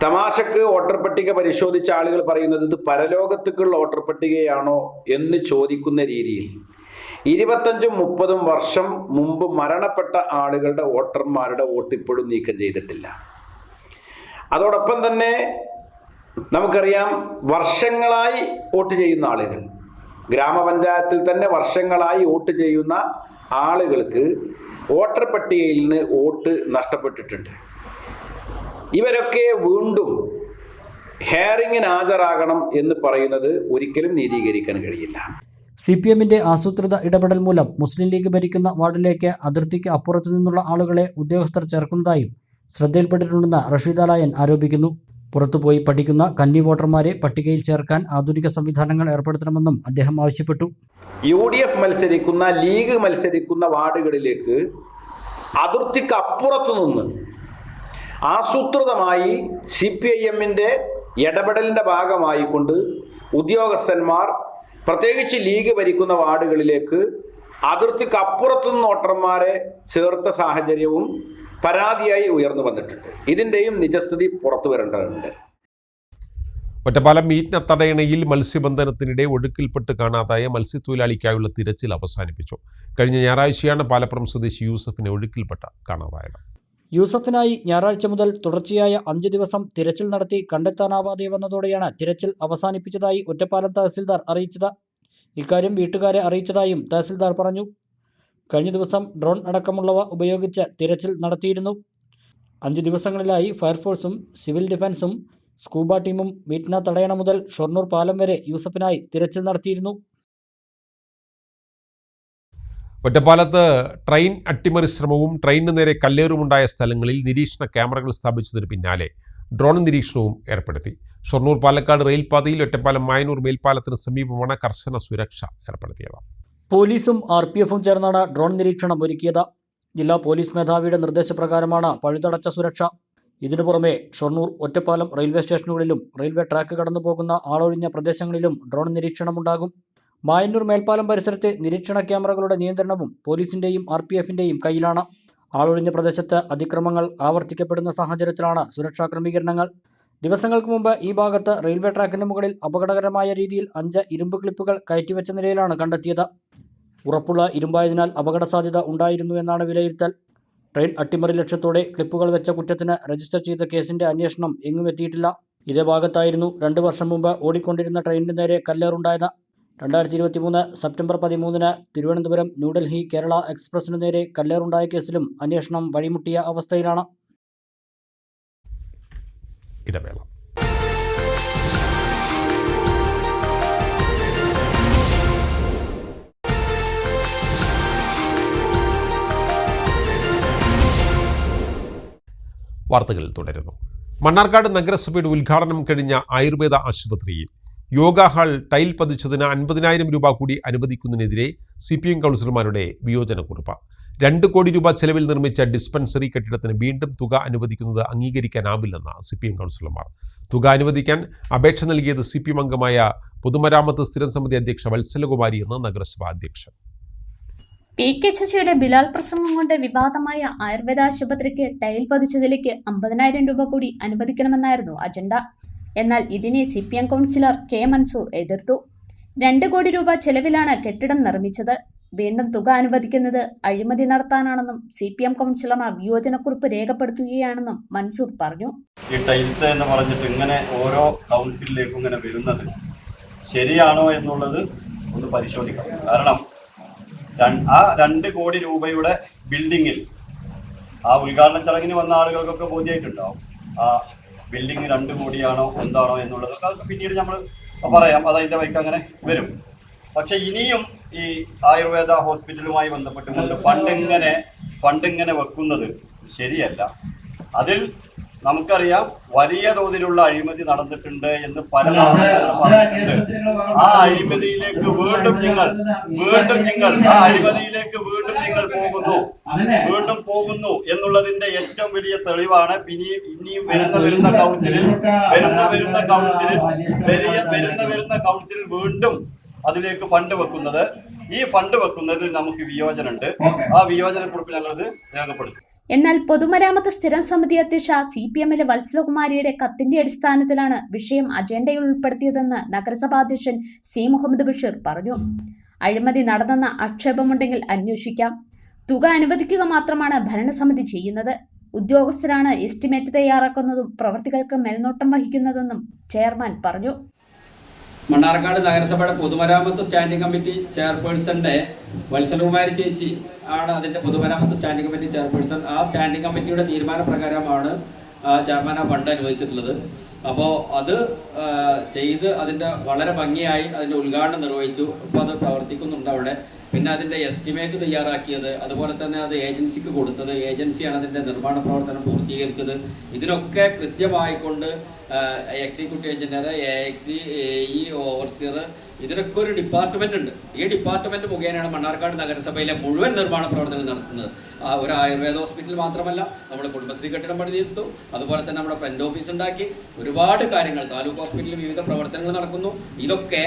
തമാശക്ക് വോട്ടർ പട്ടിക പരിശോധിച്ച ആളുകൾ പറയുന്നത് ഇത് പരലോകത്തേക്കുള്ള വോട്ടർ പട്ടികയാണോ എന്ന് ചോദിക്കുന്ന രീതിയിൽ 25-30 വർഷം മുമ്പ് മരണപ്പെട്ട ആളുകളുടെ വോട്ടർമാരുടെ വോട്ട് ഇപ്പോഴും നീക്കം ചെയ്തിട്ടില്ല. അതോടൊപ്പം തന്നെ നമുക്കറിയാം, വർഷങ്ങളായി വോട്ട് ചെയ്യുന്ന ആളുകൾ, ഗ്രാമപഞ്ചായത്തിൽ തന്നെ വർഷങ്ങളായി വോട്ട് ചെയ്യുന്ന ആളുകൾക്ക് വോട്ടർ പട്ടികയിൽ നിന്ന് വോട്ട് നഷ്ടപ്പെട്ടിട്ടുണ്ട്. ഇവരൊക്കെ വീണ്ടും ഹിയറിംഗിന് ഹാജരാകണം എന്ന് പറയുന്നത് ഒരിക്കലും നീതീകരിക്കാൻ കഴിയില്ല. CPMന്റെ ആസൂത്രിത ഇടപെടൽ മൂലം മുസ്ലിം ലീഗ് ഭരിക്കുന്ന വാർഡിലേക്ക് അതിർത്തിക്ക് അപ്പുറത്തു നിന്നുള്ള ആളുകളെ ഉദ്യോഗസ്ഥർ ചേർക്കുന്നതായും ശ്രദ്ധയിൽപ്പെട്ടിട്ടുണ്ടെന്ന് റഷീദ് അലായൻ ആരോപിക്കുന്നു. പുറത്തുപോയി പഠിക്കുന്ന കന്നി വോട്ടർമാരെ പട്ടികയിൽ ചേർക്കാൻ ആധുനിക സംവിധാനങ്ങൾ ഏർപ്പെടുത്തണമെന്നും അദ്ദേഹം ആവശ്യപ്പെട്ടു. UDF മത്സരിക്കുന്ന, ലീഗ് മത്സരിക്കുന്ന വാർഡുകളിലേക്ക് അതിർത്തിക്ക് അപ്പുറത്തു നിന്ന് ആസൂത്രിതമായി CPIMന്റെ ഇടപെടലിന്റെ ഭാഗമായിക്കൊണ്ട് ഉദ്യോഗസ്ഥന്മാർ പ്രത്യേകിച്ച് ലീഗ് ഭരിക്കുന്ന വാർഡുകളിലേക്ക് അതിർത്തിക്ക് അപ്പുറത്തുനിന്ന് വോട്ടർമാരെ ചേർത്ത സാഹചര്യവും പരാതിയായി ഉയർന്നു വന്നിട്ടുണ്ട്. ഇതിൻ്റെയും നിജസ്ഥിതി പുറത്തു വരേണ്ടതുണ്ട്. ഒറ്റപ്പാലം മീറ്റ്നത്തടയണയിൽ മത്സ്യബന്ധനത്തിനിടെ ഒഴുക്കിൽപ്പെട്ട് കാണാതായ മത്സ്യത്തൊഴിലാളിക്കായുള്ള തിരച്ചിൽ അവസാനിപ്പിച്ചു. കഴിഞ്ഞ ഞായറാഴ്ചയാണ് പാലപ്പുറം സ്വദേശി യൂസഫിനെ ഒഴുക്കിൽപ്പെട്ട് കാണാതായത്. യൂസഫിനായി ഞായറാഴ്ച മുതൽ തുടർച്ചയായ 5 ദിവസം തിരച്ചിൽ നടത്തി കണ്ടെത്താനാവാതെ വന്നതോടെയാണ് തിരച്ചിൽ അവസാനിപ്പിച്ചതായി ഒറ്റപ്പാലം തഹസിൽദാർ അറിയിച്ചത്. ഇക്കാര്യം വീട്ടുകാരെ അറിയിച്ചതായും തഹസിൽദാർ പറഞ്ഞു. കഴിഞ്ഞ ദിവസം ഡ്രോൺ അടക്കമുള്ളവ ഉപയോഗിച്ച് തിരച്ചിൽ നടത്തിയിരുന്നു. 5 ദിവസങ്ങളിലായി ഫയർഫോഴ്സും സിവിൽ ഡിഫൻസും സ്കൂബ ടീമും മീറ്റ്നത്തടയണ മുതൽ ഷൊർണൂർ പാലം വരെ യൂസഫിനായി തിരച്ചിൽ നടത്തിയിരുന്നു. ഒറ്റപ്പാലത്ത് ട്രെയിൻ അട്ടിമറി ശ്രമവും ട്രെയിനിന് നേരെ കല്ലേറുമുണ്ടായ സ്ഥലങ്ങളിൽ നിരീക്ഷണ ക്യാമറകൾ സ്ഥാപിച്ചതിന് പിന്നാലെ ഡ്രോൺ നിരീക്ഷണവും ഏർപ്പെടുത്തി. ഷൊർണൂർ പാലക്കാട് റെയിൽപാതയിൽ ഒറ്റപ്പാലം മായനൂർ മേൽപ്പാലത്തിന് സമീപമാണ് കർശന സുരക്ഷ ഏർപ്പെടുത്തിയത്. പോലീസും RPFും ചേർന്നാണ് ഡ്രോൺ നിരീക്ഷണം ഒരുക്കിയത്. ജില്ലാ പോലീസ് മേധാവിയുടെ നിർദ്ദേശപ്രകാരമാണ് പഴുതടച്ച സുരക്ഷ. ഇതിനു പുറമെ ഷൊർണൂർ, ഒറ്റപ്പാലം റെയിൽവേ സ്റ്റേഷനുകളിലും റെയിൽവേ ട്രാക്ക് കടന്നു പോകുന്ന ആളൊഴിഞ്ഞ പ്രദേശങ്ങളിലും ഡ്രോൺ നിരീക്ഷണമുണ്ടാകും. മായന്നൂർ മേൽപ്പാലം പരിസരത്തെ നിരീക്ഷണ ക്യാമറകളുടെ നിയന്ത്രണവും പോലീസിന്റെയും RPFിന്റെയും കയ്യിലാണ്. ആളൊഴിഞ്ഞ പ്രദേശത്ത് അതിക്രമങ്ങൾ ആവർത്തിക്കപ്പെടുന്ന സാഹചര്യത്തിലാണ് സുരക്ഷാ ക്രമീകരണങ്ങൾ. ദിവസങ്ങൾക്ക് മുമ്പ് ഈ ഭാഗത്ത് റെയിൽവേ ട്രാക്കിന് മുകളിൽ അപകടകരമായ രീതിയിൽ 5 ഇരുമ്പ് ക്ലിപ്പുകൾ കയറ്റിവെച്ച നിലയിലാണ് കണ്ടെത്തിയത്. ഉറപ്പുള്ള ഇരുമ്പായതിനാൽ അപകട സാധ്യത ഉണ്ടായിരുന്നു എന്നാണ് വിലയിരുത്തൽ. ട്രെയിൻ അട്ടിമറി ലക്ഷ്യത്തോടെ ക്ലിപ്പുകൾ വെച്ച കുറ്റത്തിന് രജിസ്റ്റർ ചെയ്ത കേസിന്റെ അന്വേഷണം എങ്ങും എത്തിയിട്ടില്ല. ഇതേ ഭാഗത്തായിരുന്നു 2 വർഷം മുമ്പ് ഓടിക്കൊണ്ടിരുന്ന ട്രെയിനിന് നേരെ കല്ലേറുണ്ടായത്. 2023 സെപ്റ്റംബർ 13 തിരുവനന്തപുരം ന്യൂഡൽഹി കേരള എക്സ്പ്രസിനു നേരെ കല്ലേറുണ്ടായ കേസിലും അന്വേഷണം വഴിമുട്ടിയ അവസ്ഥയിലാണ്. ഇടവേള. വാർത്തകൾ തുടരുന്നു. മണ്ണാർക്കാട് നഗരസഭയുടെ ഉദ്ഘാടനം കഴിഞ്ഞ ആയുർവേദ ആശുപത്രിയിൽ യോഗ ഹാൾ ടൈൽ പതിച്ചതിന് 50,000 രൂപ കൂടി അനുവദിക്കുന്നതിനെതിരെ CPM കൗൺസിലർമാരുടെ വിയോജനക്കുറിപ്പ്. 2 കോടി രൂപ ചെലവിൽ നിർമ്മിച്ച ഡിസ്പെൻസറി കെട്ടിടത്തിന് വീണ്ടും തുക അനുവദിക്കുന്നത് അംഗീകരിക്കാനാവില്ലെന്ന് CPM കൗൺസിലർമാർ. തുക അനുവദിക്കാൻ അപേക്ഷ നൽകിയത് CPM അംഗമായ പൊതുമരാമത്ത് സ്ഥിരം സമിതി അധ്യക്ഷ വത്സലകുമാരി എന്ന് നഗരസഭാ അധ്യക്ഷൻ. PK ശശിയുടെ ബിലാൽ പ്രസംഗം കൊണ്ട് വിവാദമായ ആയുർവേദ ആശുപത്രിക്ക് ടൈൽ പതിച്ചതിലേക്ക് 50,000 രൂപ കൂടി അനുവദിക്കണമെന്നായിരുന്നു അജണ്ട. എന്നാൽ ഇതിനെ CPM കൗൺസിലർ K മൻസൂർ എതിർത്തു. 2 കോടി രൂപ ചെലവിലാണ് കെട്ടിടം നിർമ്മിച്ചത്. വീണ്ടും തുക അനുവദിക്കുന്നത് അഴിമതി നടത്താനാണെന്നും CPM കൗൺസിലർമാർ വിയോജനക്കുറിപ്പ് രേഖപ്പെടുത്തുകയാണെന്നും മൻസൂർ പറഞ്ഞു. ഈ ടൈൽസ് എന്ന് പറഞ്ഞിട്ട് ഇങ്ങനെ ഓരോ കൗൺസിലിലേക്കും ഇങ്ങനെ വരുന്നത് ശരിയാണോ എന്നുള്ളത് ഒന്ന് പരിശോധിക്കണം. കാരണം ആ 2 കോടി രൂപയുടെ ബിൽഡിങ്ങിൽ ആ ഉദ്ഘാടന ചടങ്ങിന് വന്ന ആളുകൾക്കൊക്കെ ബോധ്യമായിട്ടുണ്ടാവും ആ ബിൽഡിംഗ് 2 കോടിയാണോ എന്താണോ എന്നുള്ളതൊക്കെ അതൊക്കെ പിന്നീട് നമ്മൾ പറയാം, അതതിൻ്റെ വഴിക്ക് അങ്ങനെ വരും. പക്ഷെ ഇനിയും ഈ ആയുർവേദ ഹോസ്പിറ്റലുമായി ബന്ധപ്പെട്ടുകൊണ്ട് ഫണ്ട് ഇങ്ങനെ വെക്കുന്നത് ശരിയല്ല. അതിൽ നമുക്കറിയാം വലിയ തോതിലുള്ള അഴിമതി നടന്നിട്ടുണ്ട് എന്ന് പല പറഞ്ഞിട്ടുണ്ട്. ആ അഴിമതിയിലേക്ക് വീണ്ടും നിങ്ങൾ പോകുന്നു. വീണ്ടും പോകുന്നു എന്നുള്ളതിന്റെ ഏറ്റവും വലിയ തെളിവാണ് ഇനിയും വരുന്ന കൗൺസിലിൽ വീണ്ടും അതിലേക്ക് ഫണ്ട് വെക്കുന്നത്. ഈ ഫണ്ട് വെക്കുന്നതിൽ നമുക്ക് വിയോജനമുണ്ട്. ആ വിയോജനക്കുറിപ്പ് ഞങ്ങളത് രേഖപ്പെടുത്തും. എന്നാൽ പൊതുമരാമത്ത് സ്ഥിരം സമിതി അധ്യക്ഷ CPM-ലെ വത്സലകുമാരിയുടെ കത്തിന്റെ അടിസ്ഥാനത്തിലാണ് വിഷയം അജണ്ടയിൽ ഉൾപ്പെടുത്തിയതെന്ന് നഗരസഭാ അധ്യക്ഷൻ C. മുഹമ്മദ് ബഷീർ പറഞ്ഞു. അഴിമതി നടന്നെന്ന ആക്ഷേപമുണ്ടെങ്കിൽ അന്വേഷിക്കാം. തുക അനുവദിക്കുക മാത്രമാണ് ഭരണസമിതി ചെയ്യുന്നത്. ഉദ്യോഗസ്ഥരാണ് എസ്റ്റിമേറ്റ് തയ്യാറാക്കുന്നതും പ്രവൃത്തികൾക്ക് മേൽനോട്ടം വഹിക്കുന്നതെന്നും ചെയർമാൻ പറഞ്ഞു. മണ്ണാർക്കാട് നഗരസഭയുടെ പൊതുമരാമത്ത് സ്റ്റാൻഡിംഗ് കമ്മിറ്റി ചെയർപേഴ്സന്റെ വത്സലകുമാരി ചേച്ചി ആണ് അതിന്റെ പൊതുമരാമത്ത് സ്റ്റാൻഡിംഗ് കമ്മിറ്റി ചെയർപേഴ്സൺ. ആ സ്റ്റാൻഡിംഗ് കമ്മിറ്റിയുടെ തീരുമാനപ്രകാരമാണ് ചെയർമാൻ ആ ഫണ്ട് അനുവദിച്ചിട്ടുള്ളത്. അപ്പോൾ അത് ചെയ്ത് അതിൻ്റെ വളരെ ഭംഗിയായി അതിൻ്റെ ഉദ്ഘാടനം നിർവഹിച്ചു. അപ്പോൾ അത് പ്രവർത്തിക്കുന്നുണ്ട് അവിടെ. പിന്നെ അതിൻ്റെ എസ്റ്റിമേറ്റ് തയ്യാറാക്കിയത്, അതുപോലെ തന്നെ അത് ഏജൻസിക്ക് കൊടുത്തത്, ഏജൻസിയാണ് അതിൻ്റെ നിർമ്മാണ പ്രവർത്തനം പൂർത്തീകരിച്ചത്. ഇതിനൊക്കെ കൃത്യമായിക്കൊണ്ട് executive engineer, AXE, AE, overseer, ഇതിനൊക്കെ ഒരു ഡിപ്പാർട്ട്മെന്റ് ഉണ്ട്. ഈ ഡിപ്പാർട്ട്മെന്റ് മുഖേനയാണ് മണ്ണാർക്കാട് നഗരസഭയിലെ മുഴുവൻ നിർമ്മാണ പ്രവർത്തനങ്ങൾ നടത്തുന്നത്. ഒരു ആയുർവേദ ഹോസ്പിറ്റൽ മാത്രമല്ല, നമ്മൾ കുടുംബശ്രീ കെട്ടിടം പണിതീർത്തു, അതുപോലെ തന്നെ നമ്മുടെ ഫ്രണ്ട് ഓഫീസ് ഉണ്ടാക്കി, ഒരുപാട് കാര്യങ്ങൾ, താലൂക്ക് ഹോസ്പിറ്റലിൽ വിവിധ പ്രവർത്തനങ്ങൾ നടക്കുന്നു. ഇതൊക്കെ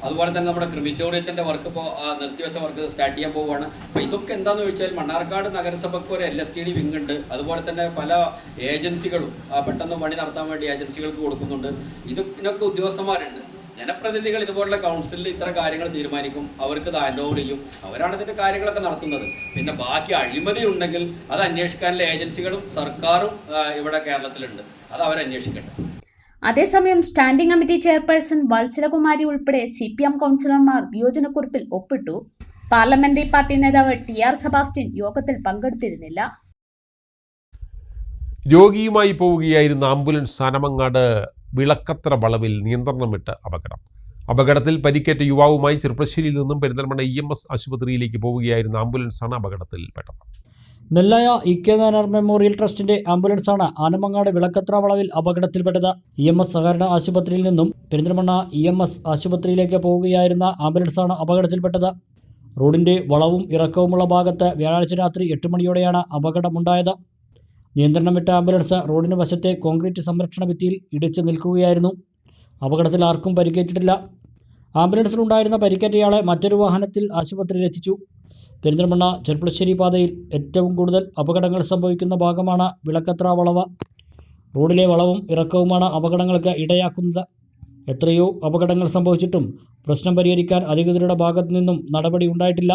അതുപോലെ തന്നെ നമ്മുടെ ക്രിമിറ്റോറിയത്തിന്റെ വർക്ക് ഇപ്പോൾ നിർത്തിവെച്ച വർക്ക് സ്റ്റാർട്ട് ചെയ്യാൻ പോവുകയാണ്. അപ്പോൾ ഇതൊക്കെ എന്താണെന്ന് ചോദിച്ചാൽ മണ്ണാർക്കാട് നഗരസഭയ്ക്ക് ഒരു LSTD വിങ് ഉണ്ട്. അതുപോലെ തന്നെ പല ഏജൻസികളും പെട്ടെന്ന് പണി നടത്താൻ വേണ്ടി ഏജൻസികൾക്ക് കൊടുക്കുന്നുണ്ട്. ഇതിനൊക്കെ ഉദ്യോഗസ്ഥന്മാരുണ്ട്. ജനപ്രതിനിധികൾ ഇതുപോലുള്ള കൗൺസിലിൽ ഇത്തരം കാര്യങ്ങൾ തീരുമാനിക്കും, അവർക്ക് ഇത് ഹാൻഡ് ഓവർ ചെയ്യും, അവരാണ് ഇതിന്റെ കാര്യങ്ങളൊക്കെ നടത്തുന്നത്. പിന്നെ ബാക്കി അഴിമതി ഉണ്ടെങ്കിൽ അത് അന്വേഷിക്കാനുള്ള ഏജൻസികളും സർക്കാരും ഇവിടെ കേരളത്തിലുണ്ട്. അത് അവരന്വേഷിക്കട്ടെ. അതേസമയം സ്റ്റാൻഡിംഗ് കമ്മിറ്റി ചെയർപേഴ്സൺ വത്സലകുമാരി ഉൾപ്പെടെ CPM കൗൺസിലർമാർ വിയോജനക്കുറിപ്പിൽ ഒപ്പിട്ടു. പാർലമെന്ററി പാർട്ടി നേതാവ് TR സെബാസ്റ്റ്യൻ യോഗത്തിൽ പങ്കെടുത്തിരുന്നില്ല. രോഗിയുമായി പോവുകയായിരുന്ന ആംബുലൻസ് ആനമങ്ങാട് വിളക്കത്ര വളവിൽ നിയന്ത്രണം വിട്ട് അപകടം. അപകടത്തിൽ പരിക്കേറ്റ യുവാവുമായി ചെറുപ്പശ്ശേരിയിൽ നിന്നും പെരിന്തൽമണ്ണ EMS ആശുപത്രിയിലേക്ക് പോവുകയായിരുന്ന ആംബുലൻസാണ് അപകടത്തിൽപ്പെട്ടത്. നെല്ലായ EK നായനാർ മെമ്മോറിയൽ ട്രസ്റ്റിന്റെ ആംബുലൻസാണ് ആനമങ്ങാട് വിളക്കത്ര വളവിൽ അപകടത്തിൽപ്പെട്ടത്. EMS സഹകരണ ആശുപത്രിയിൽ നിന്നും പെരിന്തൽമണ്ണ EMS ആശുപത്രിയിലേക്ക് പോവുകയായിരുന്ന ആംബുലൻസാണ് അപകടത്തിൽപ്പെട്ടത്. റോഡിന്റെ വളവും ഇറക്കവുമുള്ള ഭാഗത്ത് വ്യാഴാഴ്ച രാത്രി 8 മണിയോടെയാണ് അപകടമുണ്ടായത്. നിയന്ത്രണം വിട്ട ആംബുലൻസ് റോഡിന് വശത്തെ കോൺക്രീറ്റ് സംരക്ഷണ ഭിത്തിയിൽ ഇടിച്ചു നിൽക്കുകയായിരുന്നു. അപകടത്തിൽ ആർക്കും പരിക്കേറ്റിട്ടില്ല. ആംബുലൻസിലുണ്ടായിരുന്ന പരിക്കേറ്റയാളെ മറ്റൊരു വാഹനത്തിൽ ആശുപത്രിയിലെത്തിച്ചു. പെരിന്തൽമണ്ണ ചെർപ്പളശ്ശേരി പാതയിൽ ഏറ്റവും കൂടുതൽ അപകടങ്ങൾ സംഭവിക്കുന്ന ഭാഗമാണ് വിളക്കത്ര വളവ്. റോഡിലെ വളവും ഇറക്കവുമാണ് അപകടങ്ങൾക്ക് ഇടയാക്കുന്നത്. എത്രയോ അപകടങ്ങൾ സംഭവിച്ചിട്ടും പ്രശ്നം പരിഹരിക്കാൻ അധികൃതരുടെ ഭാഗത്തു നിന്നും നടപടി ഉണ്ടായിട്ടില്ല.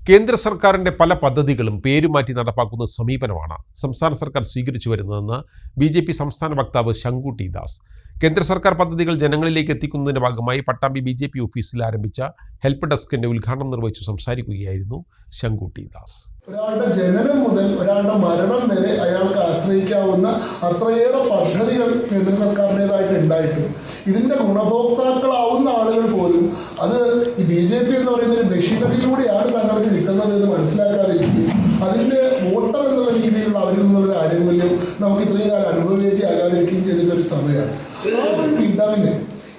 കേന്ദ്ര സർക്കാരിൻ്റെ പല പദ്ധതികളും പേരുമാറ്റി നടപ്പാക്കുന്ന സമീപനമാണ് സംസ്ഥാന സർക്കാർ സ്വീകരിച്ചു വരുന്നതെന്ന് BJP സംസ്ഥാന വക്താവ് ശങ്കുട്ടി ദാസ്. കേന്ദ്ര സർക്കാർ പദ്ധതികൾ ജനങ്ങളിലേക്ക് എത്തിക്കുന്നതിൻ്റെ ഭാഗമായി പട്ടാമ്പി BJP ഓഫീസിൽ ആരംഭിച്ച ഹെൽപ്പ് ഡെസ്കിന്റെ ഉദ്ഘാടനം നിർവഹിച്ചു സംസാരിക്കുകയായിരുന്നു ശങ്കുട്ടി ദാസ്. ഒരാളുടെ ജനനം മുതൽ ഒരാളുടെ മരണം വരെ അയാൾക്ക് ആശ്രയിക്കാവുന്ന അത്രയേറെ പദ്ധതികൾ കേന്ദ്ര സർക്കാരിൻ്റെതായിട്ട് ഉണ്ടായിട്ടുണ്ട്. ഇതിൻ്റെ ഗുണഭോക്താക്കളാവുന്ന ആളുകൾ പോലും അത് ഈ BJP എന്ന് പറയുന്ന ഒരു മെഷീനറിയിലൂടെയാണ് തങ്ങൾക്ക് കിട്ടുന്നത് എന്ന് മനസ്സിലാക്കാതിരിക്കുകയും അതിൻ്റെ വോട്ടർ എന്നുള്ള രീതിയിലുള്ള അവരിൽ നിന്നുള്ള ആനുകൂല്യം നമുക്ക് ഇത്രയും കാലം അനുഭവവേദ്യമാകാതിരിക്കുകയും ചെയ്തിട്ടൊരു സമയമാണ്. ആ ഒരു വിടവിന്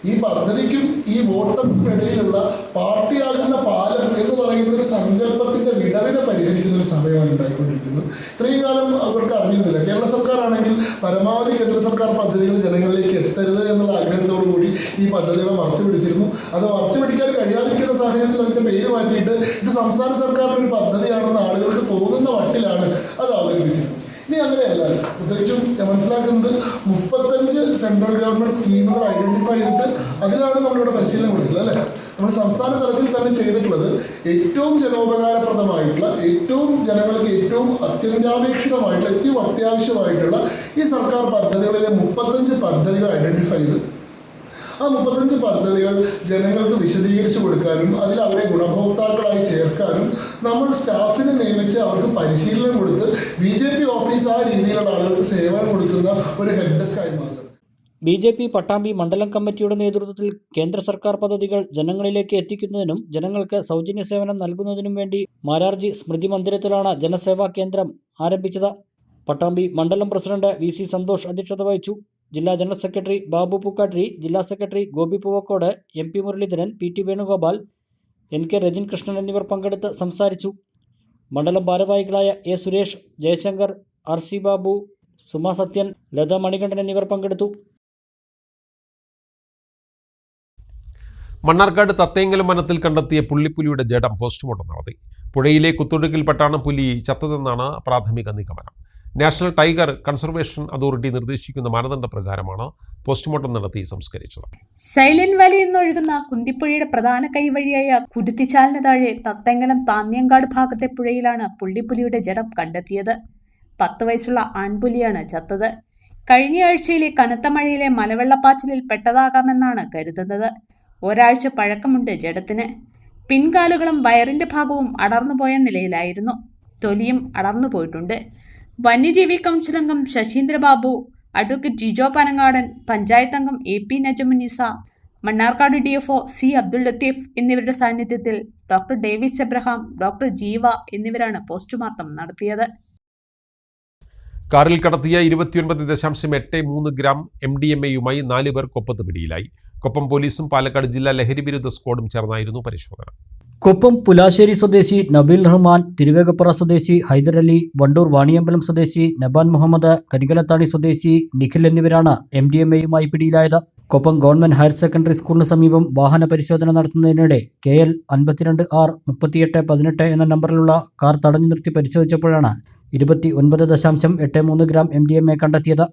ഈ പദ്ധതിക്കും ഈ വോട്ടർക്കും ഇടയിലുള്ള പാർട്ടിയാകുന്ന പാലം എന്ന് പറയുന്ന ഒരു സങ്കല്പത്തിന്റെ വിടവിനെ പരിഹരിക്കുന്ന ഒരു സമയമാണ് ഉണ്ടായിക്കൊണ്ടിരിക്കുന്നത്. ഇത്രയും കാലം അവർക്ക് അറിഞ്ഞിരുന്നില്ല. കേരള സർക്കാർ ആണെങ്കിൽ പരമാവധി കേന്ദ്ര സർക്കാർ പദ്ധതികൾ ജനങ്ങളിലേക്ക് എത്തരുത് എന്നുള്ള ആഗ്രഹത്തോടു കൂടി ഈ പദ്ധതികളെ മറച്ചു പിടിച്ചിരുന്നു. അത് മറച്ചു പിടിക്കാൻ കഴിയാതിരിക്കുന്ന സാഹചര്യത്തിൽ അതിന്റെ പേര് മാറ്റിയിട്ട് ഇത് സംസ്ഥാന സർക്കാരിന്റെ ഒരു പദ്ധതിയാണെന്ന് ആളുകൾക്ക് തോന്നുന്ന മട്ടിലാണ് അത് അവതരിപ്പിച്ചിരുന്നത്. ഇനി അങ്ങനെയല്ല. പ്രത്യേകിച്ചും ഞാൻ മനസ്സിലാക്കുന്നത് 35 സെൻട്രൽ ഗവൺമെന്റ് സ്കീമുകൾ ഐഡന്റിഫൈ ചെയ്തിട്ട് അതിലാണ് നമ്മളിവിടെ പരിശീലനം കൊടുത്തിട്ടുള്ളത് അല്ലേ. നമ്മൾ സംസ്ഥാന തലത്തിൽ തന്നെ ചെയ്തിട്ടുള്ളത് ഏറ്റവും ജനോപകാരപ്രദമായിട്ടുള്ള, ഏറ്റവും ജനങ്ങൾക്ക് ഏറ്റവും അത്യന്താപേക്ഷിതമായിട്ടുള്ള, ഏറ്റവും അത്യാവശ്യമായിട്ടുള്ള ഈ സർക്കാർ പദ്ധതികളിലെ 35 പദ്ധതികൾ ഐഡന്റിഫൈ ചെയ്ത് ആ 35 പദ്ധതികൾ ജനങ്ങൾക്ക് വിശദീകരിച്ചു കൊടുക്കാനും അതിൽ അവരെ ഗുണഭോക്താക്കളായി ചേർക്കാനും നമ്മൾ സ്റ്റാഫിനെ നിയമിച്ച് അവർക്ക് പരിശീലനം കൊടുത്ത് BJP ഓഫീസ് ആ രീതിയിലുള്ള ആളുകൾക്ക് സേവനം കൊടുക്കുന്ന ഒരു ഹെൽപ്പ് ഡെസ്ക് ആയി മാറുക. BJP പട്ടാമ്പി മണ്ഡലം കമ്മിറ്റിയുടെ നേതൃത്വത്തിൽ കേന്ദ്ര സർക്കാർ പദ്ധതികൾ ജനങ്ങളിലേക്ക് എത്തിക്കുന്നതിനും ജനങ്ങൾക്ക് സൗജന്യ സേവനം നൽകുന്നതിനും വേണ്ടി മാരാർജി സ്മൃതി മന്ദിരത്തിലാണ് ജനസേവാ കേന്ദ്രം ആരംഭിച്ചത്. പട്ടാമ്പി മണ്ഡലം പ്രസിഡന്റ് VC സന്തോഷ് അധ്യക്ഷത വഹിച്ചു. ജില്ലാ ജനറൽ സെക്രട്ടറി ബാബു പൂക്കാട്ടിരി, ജില്ലാ secretary Gopi Poovakkode, MP Muraleedharan, PT Venugopal, NK Rajin Krishnan എന്നിവർ പങ്കെടുത്ത് സംസാരിച്ചു. മണ്ഡലം ഭാരവാഹികളായ A. സുരേഷ്, ജയശങ്കർ, RC ബാബു, സുമ സത്യൻ, ലത മണികണ്ഠൻ എന്നിവർ പങ്കെടുത്തു. മണ്ണാർക്കാട് തത്തേങ്കലം വനത്തിൽ കണ്ടെത്തിയ പുള്ളിപ്പുലിയുടെ ജഡം പോസ്റ്റ്മോർട്ടം നടത്തി. പുഴയിലെ കുത്തൊഴുക്കിൽപ്പെട്ടാണ് പുലി ചത്തതെന്നാണ് പ്രാഥമിക നിഗമനം. നാഷണൽ ടൈഗർ കൺസർവേഷൻ അതോറിറ്റി നിർദ്ദേശിക്കുന്ന മാനദണ്ഡപ്രകാരമാണ് പോസ്റ്റ്മോർട്ടം നടത്തി സംസ്കരിച്ചത്. സൈലന്റ് വാലിയിൽ നിന്നൊഴുകുന്ന കുന്തിപ്പുഴയുടെ പ്രധാന കൈവഴിയായ കുരുത്തിച്ചാലിന് താഴെ തത്തേങ്കലം താന്നിയങ്കാട് ഭാഗത്തെ പുഴയിലാണ് പുള്ളിപ്പുലിയുടെ ജഡം കണ്ടെത്തിയത്. 10 വയസ്സുള്ള ആൺപുലിയാണ് ചത്തത്. കഴിഞ്ഞയാഴ്ചയിലെ കനത്ത മഴയിലെ മലവെള്ളപ്പാച്ചിലിൽ പെട്ടതാകാമെന്നാണ് കരുതുന്നത്. ഒരാഴ്ച പഴക്കമുണ്ട് ജഡത്തിന്. പിൻകാലുകളും വയറിന്റെ ഭാഗവും അടർന്നുപോയ നിലയിലായിരുന്നു. തൊലിയും അടർന്നുപോയിട്ടുണ്ട്. വന്യജീവി കൗൺസിൽ അംഗം ശശീന്ദ്രബാബു, അഡ്വക്കേറ്റ് ജിജോ പനങ്ങാടൻ, പഞ്ചായത്ത് അംഗം AP നജമുന്നിസ, Mannarkkad DFO C. Abdul Latheef എന്നിവരുടെ സാന്നിധ്യത്തിൽ ഡോക്ടർ ഡേവിസ് എബ്രഹാം, ഡോക്ടർ ജീവ എന്നിവരാണ് പോസ്റ്റ്മോർട്ടം നടത്തിയത്. കാറിൽ കടത്തിയ 29.83 ഗ്രാം MDMA-യുമായി 4 പേർ കൊപ്പത്ത് പിടിയിലായി. കൊപ്പം പോലീസും പാലക്കാട് ജില്ലാ ലഹരിവിരുദ്ധ സ്ക്വാഡും ചേർന്നായിരുന്നു പരിശോധന. കൊപ്പം പുലാശ്ശേരി സ്വദേശി നബീൽ റഹ്മാൻ, തിരുവേഗപ്പുറ സ്വദേശി ഹൈദരലി, വണ്ടൂർ വാണിയമ്പലം സ്വദേശി നബാൻ മുഹമ്മദ്, കരികലത്താണി സ്വദേശി നിഖിൽ എന്നിവരാണ് MDMA-യുമായി പിടിയിലായത്. കൊപ്പം ഗവൺമെന്റ് ഹയർ സെക്കൻഡറി സ്കൂളിന് സമീപം വാഹന പരിശോധന നടത്തുന്നതിനിടെ KL 52R 3818 എന്ന നമ്പറിലുള്ള കാർ തടഞ്ഞു നിർത്തി പരിശോധിച്ചപ്പോഴാണ് 29.83 ഗ്രാം MDMA കണ്ടെത്തിയത്.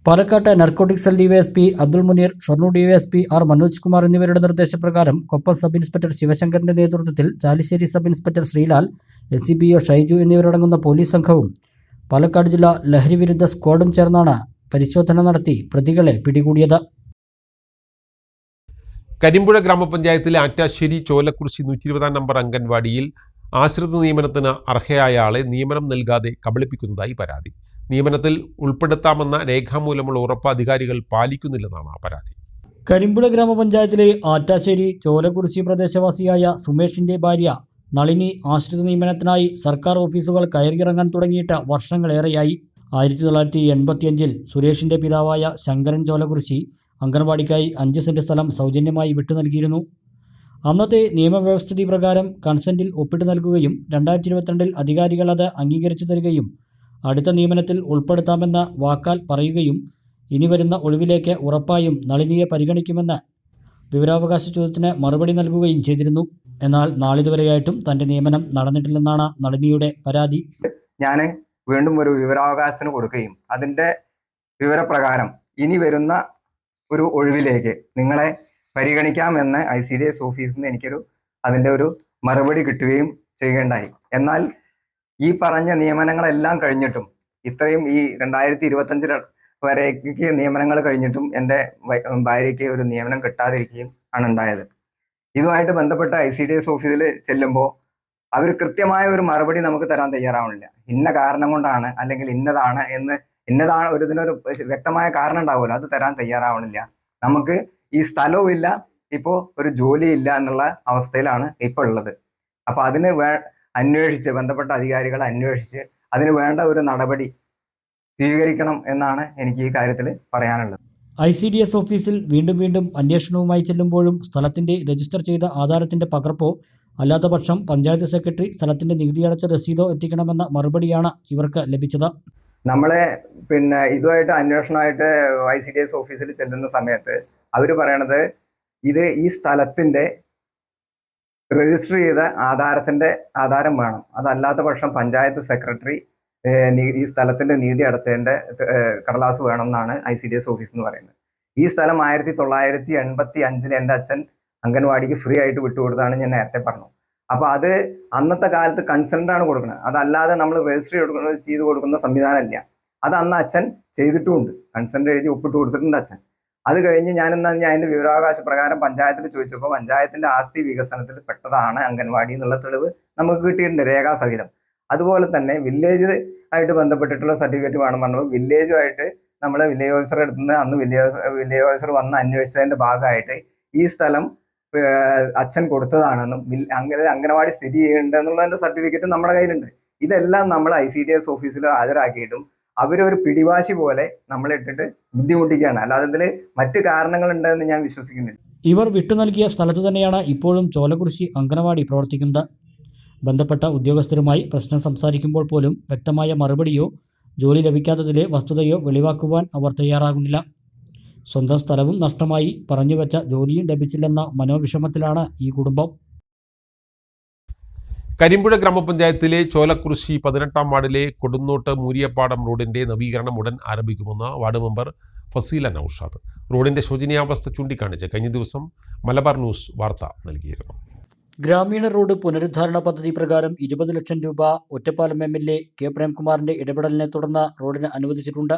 പാലക്കാട്ടെ narcotic cell DYSP Abdul Muneer, Shoranur DYSP R Manoj Kumar എന്നിവരുടെ നിർദ്ദേശപ്രകാരം കൊപ്പം സബ് ഇൻസ്പെക്ടർ ശിവശങ്കറിന്റെ നേതൃത്വത്തിൽ Chalissery sub inspector Sreelal, SCPO Shaiju എന്നിവരടങ്ങുന്ന പോലീസ് സംഘവും പാലക്കാട് ജില്ലാ ലഹരിവിരുദ്ധ സ്ക്വാഡും ചേർന്നാണ് പരിശോധന നടത്തി പ്രതികളെ പിടികൂടിയത്. കരിമ്പുഴ ഗ്രാമപഞ്ചായത്തിലെ ആറ്റാശ്ശേരി ചോലക്കുറിശി 120 നമ്പർ അംഗൻവാടിയിൽ ആശ്രിത നിയമനത്തിന് അർഹയായ ആളെ നിയമനം നൽകാതെ കബളിപ്പിക്കുന്നതായി പരാതി. നിയമനത്തിൽ ഉൾപ്പെടുത്താമെന്ന രേഖാമൂലമുള്ള ഉറപ്പ് അധികാരികൾ പാലിക്കുന്നില്ലെന്നാണ് പരാതി. കരിമ്പുഴ ഗ്രാമപഞ്ചായത്തിലെ ആറ്റാശ്ശേരി ചോലക്കുറിശി പ്രദേശവാസിയായ സുമേഷിന്റെ ഭാര്യ നളിനി ആശ്രിത നിയമനത്തിനായി സർക്കാർ ഓഫീസുകൾ കയറിയിറങ്ങാൻ തുടങ്ങിയിട്ട് വർഷങ്ങളേറെയായി. 1985 സുരേഷിന്റെ പിതാവായ ശങ്കരൻ ചോലക്കുറിശി അംഗൻവാടിക്കായി 5 സെന്റ് സ്ഥലം സൗജന്യമായി വിട്ടു നൽകിയിരുന്നു. അന്നത്തെ നിയമവ്യവസ്ഥിതി പ്രകാരം കൺസെന്റിൽ ഒപ്പിട്ട് നൽകുകയും 2022 അധികാരികൾ അത് അംഗീകരിച്ചു തരികയും അടുത്ത നിയമനത്തിൽ ഉൾപ്പെടുത്താമെന്ന വാക്കാൽ പറയുകയും ഇനി വരുന്ന ഒഴിവിലേക്ക് ഉറപ്പായും നളിനിയെ പരിഗണിക്കുമെന്ന് വിവരാവകാശ ചോദ്യത്തിന് മറുപടി നൽകുകയും ചെയ്തിരുന്നു. എന്നാൽ നാളിതുവരെയായിട്ടും തന്റെ നിയമനം നടന്നിട്ടില്ലെന്നാണ് നളിനിയുടെ പരാതി. ഞാൻ വീണ്ടും ഒരു വിവരാവകാശത്തിന് കൊടുക്കുകയും അതിൻ്റെ വിവരപ്രകാരം ഇനി വരുന്ന ഒരു ഒഴിവിലേക്ക് നിങ്ങളെ പരിഗണിക്കാമെന്ന് ICDS ഓഫീസിൽ നിന്ന് അതിൻ്റെ ഒരു മറുപടി കിട്ടുകയും ചെയ്യുകയുണ്ടായി. എന്നാൽ ഈ പറഞ്ഞ നിയമനങ്ങളെല്ലാം കഴിഞ്ഞിട്ടും ഇത്രയും ഈ 2025 വരേക്ക് നിയമനങ്ങൾ കഴിഞ്ഞിട്ടും എൻ്റെ ഭാര്യയ്ക്ക് ഒരു നിയമനം കിട്ടാതിരിക്കുകയും ആണ് ഉണ്ടായത്. ഇതുമായിട്ട് ബന്ധപ്പെട്ട ICDS ഓഫീസിൽ ചെല്ലുമ്പോൾ അവർ കൃത്യമായ ഒരു മറുപടി നമുക്ക് തരാൻ തയ്യാറാവുന്നില്ല. ഇന്ന കാരണം കൊണ്ടാണ് അല്ലെങ്കിൽ ഇന്നതാണ് ഇതിനൊരു വ്യക്തമായ കാരണം ഉണ്ടാവുമല്ലോ, അത് തരാൻ തയ്യാറാവണില്ല. നമുക്ക് ഈ സ്ഥലവും ഇല്ല, ഇപ്പോൾ ഒരു ജോലിയില്ല എന്നുള്ള അവസ്ഥയിലാണ് ഇപ്പോൾ ഉള്ളത്. അപ്പോൾ അതിന് അന്വേഷിച്ച് ബന്ധപ്പെട്ട അധികാരികൾ അന്വേഷിച്ച് അതിന് വേണ്ട ഒരു നടപടി സ്വീകരിക്കണം എന്നാണ് എനിക്ക് ഈ കാര്യത്തിൽ പറയാനുള്ളത്. ICDS ഓഫീസിൽ വീണ്ടും അന്വേഷണവുമായി ചെല്ലുമ്പോഴും സ്ഥലത്തിന്റെ രജിസ്റ്റർ ചെയ്ത ആധാരത്തിന്റെ പകർപ്പോ അല്ലാത്ത പക്ഷം പഞ്ചായത്ത് സെക്രട്ടറി സ്ഥലത്തിന്റെ നികുതിയടച്ച രസീതോ എത്തിക്കണമെന്ന മറുപടിയാണ് ഇവർക്ക് ലഭിച്ചത്. നമ്മളെ ഇതുമായിട്ട് അന്വേഷണമായിട്ട് ICDS ഓഫീസിൽ ചെല്ലുന്ന സമയത്ത് അവർ പറയണത് ഈ സ്ഥലത്തിന്റെ രജിസ്റ്റർ ചെയ്ത ആധാരം വേണം, അതല്ലാത്ത പക്ഷം പഞ്ചായത്ത് സെക്രട്ടറി ഈ സ്ഥലത്തിന്റെ നികുതി അടച്ചതിന്റെ കടലാസ് വേണം എന്നാണ് ICDS ഓഫീസ് എന്ന് പറയുന്നത്. ഈ സ്ഥലം 1985 എൻ്റെ അച്ഛൻ അംഗൻവാടിക്ക് ഫ്രീ ആയിട്ട് വിട്ടുകൊടുത്താണ് ഞാൻ നേരത്തെ പറഞ്ഞു. അപ്പോൾ അത് അന്നത്തെ കാലത്ത് കൺസെൻ്റാണ് കൊടുക്കുന്നത്, അതല്ലാതെ നമ്മൾ രജിസ്റ്റർ ചെയ്ത് കൊടുക്കുന്ന സംവിധാനമില്ല. അത് അന്ന് അച്ഛൻ ചെയ്തിട്ടുമുണ്ട്, കൺസെൻ്റ് എഴുതി ഒപ്പിട്ട് കൊടുത്തിട്ടുണ്ട് അച്ഛൻ. അത് കഴിഞ്ഞ് ഞാൻ അതിൻ്റെ വിവരാവകാശ പ്രകാരം പഞ്ചായത്തിൽ ചോദിച്ചപ്പോൾ പഞ്ചായത്തിൻ്റെ ആസ്തി വികസനത്തിൽ പെട്ടതാണ് അംഗൻവാടി എന്നുള്ള തെളിവ് നമുക്ക് കിട്ടിയിട്ടുണ്ട് രേഖാസഹിതം. അതുപോലെ തന്നെ വില്ലേജ് ആയിട്ട് ബന്ധപ്പെട്ടിട്ടുള്ള സർട്ടിഫിക്കറ്റ് വേണം പറഞ്ഞപ്പോൾ വില്ലേജുമായിട്ട് നമ്മൾ വില്ലേജ് ഓഫീസറെ അടുത്തുനിന്ന് അന്ന് വില്ലേജ് ഓഫീസർ വന്ന് അന്വേഷിച്ചതിൻ്റെ ഭാഗമായിട്ട് ഈ സ്ഥലം അച്ഛൻ കൊടുത്തതാണെന്നും അംഗനവാടി സ്ഥിതി ചെയ്യുന്നുണ്ടെന്നുള്ളതിൻ്റെ സർട്ടിഫിക്കറ്റ് നമ്മുടെ കയ്യിലുണ്ട്. ഇതെല്ലാം നമ്മൾ ICDS ഓഫീസിൽ ഹാജരാക്കിയിട്ടും അവരൊരു പിടിവാശി പോലെ നമ്മളിട്ടിട്ട് ബുദ്ധിമുട്ടിക്കുകയാണ്. അല്ലാതെ ഇതിൽ മറ്റു കാരണങ്ങളുണ്ടെന്ന് ഞാൻ വിശ്വസിക്കുന്നില്ല. ഇവർ വിട്ടു നൽകിയ സ്ഥലത്തു തന്നെയാണ് ഇപ്പോഴും ചോലക്കുറിശി അംഗനവാടി പ്രവർത്തിക്കുന്നത്. ബന്ധപ്പെട്ട ഉദ്യോഗസ്ഥരുമായി പ്രശ്നം സംസാരിക്കുമ്പോൾ പോലും വ്യക്തമായ മറുപടിയോ ജോലി ലഭിക്കാത്തതിലെ വസ്തുതയോ വെളിവാക്കുവാൻ അവർ തയ്യാറാകുന്നില്ല. സ്വന്തം സ്ഥലവും നഷ്ടമായി, പറഞ്ഞുവെച്ച ജോലിയും ലഭിച്ചില്ലെന്ന മനോവിഷമത്തിലാണ് ഈ കുടുംബം. കരിമ്പുഴ ഗ്രാമപഞ്ചായത്തിലെ ചോലക്കുറിശി 18-ാം വാർഡിലെ കൊടുന്നോട്ട് മൂരിയപ്പാടം റോഡിന്റെ നവീകരണം ഉടൻ ആരംഭിക്കുമെന്ന് വാർഡ് മെമ്പർ ഫസീല നൌഷാദ് റോഡിന്റെ ശോചനീയാവസ്ഥ ചൂണ്ടിക്കാണിച്ച് കഴിഞ്ഞ ദിവസം മലബാർ ന്യൂസ് വാർത്ത നൽകിയിരുന്നു. ഗ്രാമീണ റോഡ് പുനരുദ്ധാരണ പദ്ധതി പ്രകാരം 20 ലക്ഷം രൂപ ഒറ്റപ്പാലം MLA കെ പ്രേംകുമാറിന്റെ ഇടപെടലിനെ തുടർന്ന് റോഡിന് അനുവദിച്ചിട്ടുണ്ട്.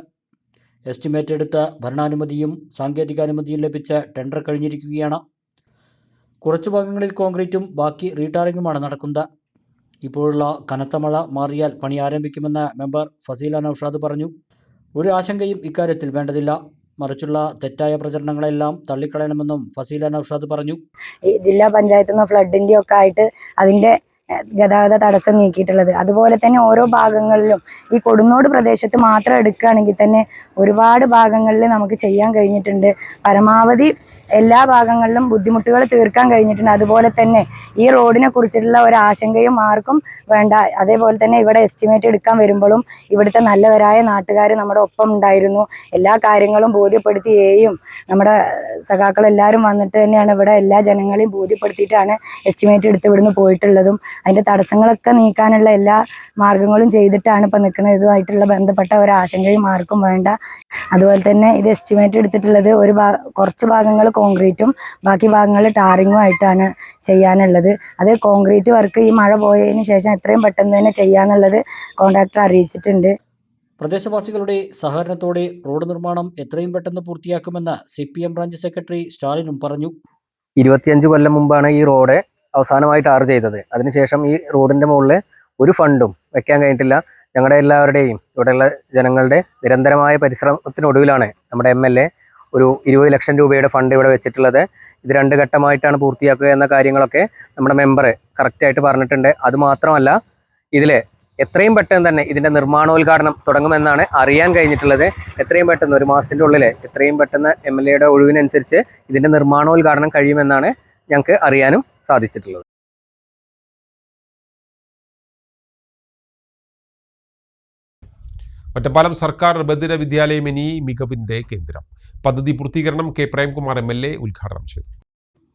എസ്റ്റിമേറ്റ് എടുത്ത ഭരണാനുമതിയും സാങ്കേതികാനുമതിയും ലഭിച്ച ടെൻഡർ കഴിഞ്ഞിരിക്കുകയാണ്. കുറച്ചു ഭാഗങ്ങളിൽ കോൺക്രീറ്റും ബാക്കി റീടാറിങ്ങുമാണ് നടക്കുന്നത്. ഇപ്പോഴുള്ള കനത്ത മഴ മാറിയാൽ പണി ആരംഭിക്കുമെന്ന് മെമ്പർ ഫസീല നൌഷാദ് പറഞ്ഞു. ഒരു ആശങ്കയും ഇക്കാര്യത്തിൽ വേണ്ടതില്ല, മറിച്ചുള്ള തെറ്റായ പ്രചരണങ്ങളെല്ലാം തള്ളിക്കളയണമെന്നും ഫസീല നൌഷാദ് പറഞ്ഞു. ജില്ലാ പഞ്ചായത്തിൽ നിന്ന് ഫ്ലഡിൻ്റെ ഒക്കെ ആയിട്ട് അതിൻ്റെ ഗതാഗത തടസ്സം നീക്കിയിട്ടുള്ളത്. അതുപോലെ തന്നെ ഓരോ ഭാഗങ്ങളിലും ഈ കൊടുന്നോട് പ്രദേശത്ത് മാത്രം എടുക്കുകയാണെങ്കിൽ തന്നെ ഒരുപാട് ഭാഗങ്ങളിൽ നമുക്ക് ചെയ്യാൻ കഴിഞ്ഞിട്ടുണ്ട്. പരമാവധി എല്ലാ ഭാഗങ്ങളിലും ബുദ്ധിമുട്ടുകൾ തീർക്കാൻ കഴിഞ്ഞിട്ടുണ്ട്. അതുപോലെ തന്നെ ഈ റോഡിനെ കുറിച്ചിട്ടുള്ള ഒരു ആശങ്കയും ആർക്കും വേണ്ട. അതേപോലെ തന്നെ ഇവിടെ എസ്റ്റിമേറ്റ് എടുക്കാൻ വരുമ്പോഴും ഇവിടുത്തെ നല്ലവരായ നാട്ടുകാർ നമ്മുടെ ഒപ്പം ഉണ്ടായിരുന്നു. എല്ലാ കാര്യങ്ങളും ബോധ്യപ്പെടുത്തുകയും നമ്മുടെ സഖാക്കളെല്ലാവരും വന്നിട്ട് തന്നെയാണ് ഇവിടെ എല്ലാ ജനങ്ങളെയും ബോധ്യപ്പെടുത്തിയിട്ടാണ് എസ്റ്റിമേറ്റ് എടുത്ത് ഇവിടുന്ന് പോയിട്ടുള്ളതും. അതിൻ്റെ തടസ്സങ്ങളൊക്കെ നീക്കാനുള്ള എല്ലാ മാർഗങ്ങളും ചെയ്തിട്ടാണ് ഇപ്പോൾ നിൽക്കുന്നത്. ഇതുമായിട്ടുള്ള ബന്ധപ്പെട്ട ഒരു ആശങ്കയും ആർക്കും വേണ്ട. അതുപോലെ തന്നെ ഇത് എസ്റ്റിമേറ്റ് എടുത്തിട്ടുള്ളത് കുറച്ച് ഭാഗങ്ങൾ കോൺക്രീറ്റും ബാക്കി ഭാഗങ്ങൾ ടാറിങ്ങും ആയിട്ടാണ് ചെയ്യാനുള്ളത്. അത് കോൺക്രീറ്റ് വർക്ക് ഈ മഴ പോയതിന് ശേഷം എത്രയും പെട്ടെന്ന് തന്നെ ചെയ്യാന്നുള്ളത് കോൺട്രാക്ടർ അറിയിച്ചിട്ടുണ്ട്. പ്രദേശവാസികളുടെ സഹകരണത്തോടെ റോഡ് നിർമ്മാണം എത്രയും പെട്ടെന്ന് പൂർത്തിയാക്കുമെന്ന് CPM ബ്രാഞ്ച് സെക്രട്ടറി സ്റ്റാലിനും പറഞ്ഞു. 25 കൊല്ലം മുമ്പാണ് ഈ റോഡ് അവസാനമായി ടാർ ചെയ്തത്. അതിനുശേഷം ഈ റോഡിന്റെ മുകളിൽ ഒരു ഫണ്ടും വെക്കാൻ കഴിഞ്ഞിട്ടില്ല. ഞങ്ങളുടെ എല്ലാവരുടെയും ഇവിടെയുള്ള ജനങ്ങളുടെ നിരന്തരമായ പരിശ്രമത്തിനൊടുവിലാണ് നമ്മുടെ MLA ഒരു 20 ലക്ഷം രൂപയുടെ ഫണ്ട് ഇവിടെ വെച്ചിട്ടുള്ളത്. ഇത് 2 ഘട്ടമായിട്ടാണ് പൂർത്തിയാക്കുക എന്ന കാര്യങ്ങളൊക്കെ നമ്മുടെ മെമ്പർ കറക്റ്റായിട്ട് പറഞ്ഞിട്ടുണ്ട്. അതുമാത്രമല്ല, ഇതിൽ എത്രയും പെട്ടെന്ന് തന്നെ ഇതിൻ്റെ നിർമ്മാണോദ്ഘാടനം തുടങ്ങുമെന്നാണ് അറിയാൻ കഴിഞ്ഞിട്ടുള്ളത്. എത്രയും പെട്ടെന്ന് 1 മാസത്തിൻ്റെ ഉള്ളിൽ എത്രയും പെട്ടെന്ന് MLAയുടെ ഒഴിവിനനുസരിച്ച് ഇതിൻ്റെ നിർമ്മാണോദ്ഘാടനം കഴിയുമെന്നാണ് ഞങ്ങൾക്ക് അറിയാനും സാധിച്ചിട്ടുള്ളത്. ഒറ്റപ്പാലം സർക്കാർ ബദിര വിദ്യാലയം ഇനി മികവിന്റെ കേന്ദ്രം. പദ്ധതി പൂർത്തീകരണം കെ പ്രേംകുമാർ MLA ഉദ്ഘാടനം ചെയ്തു.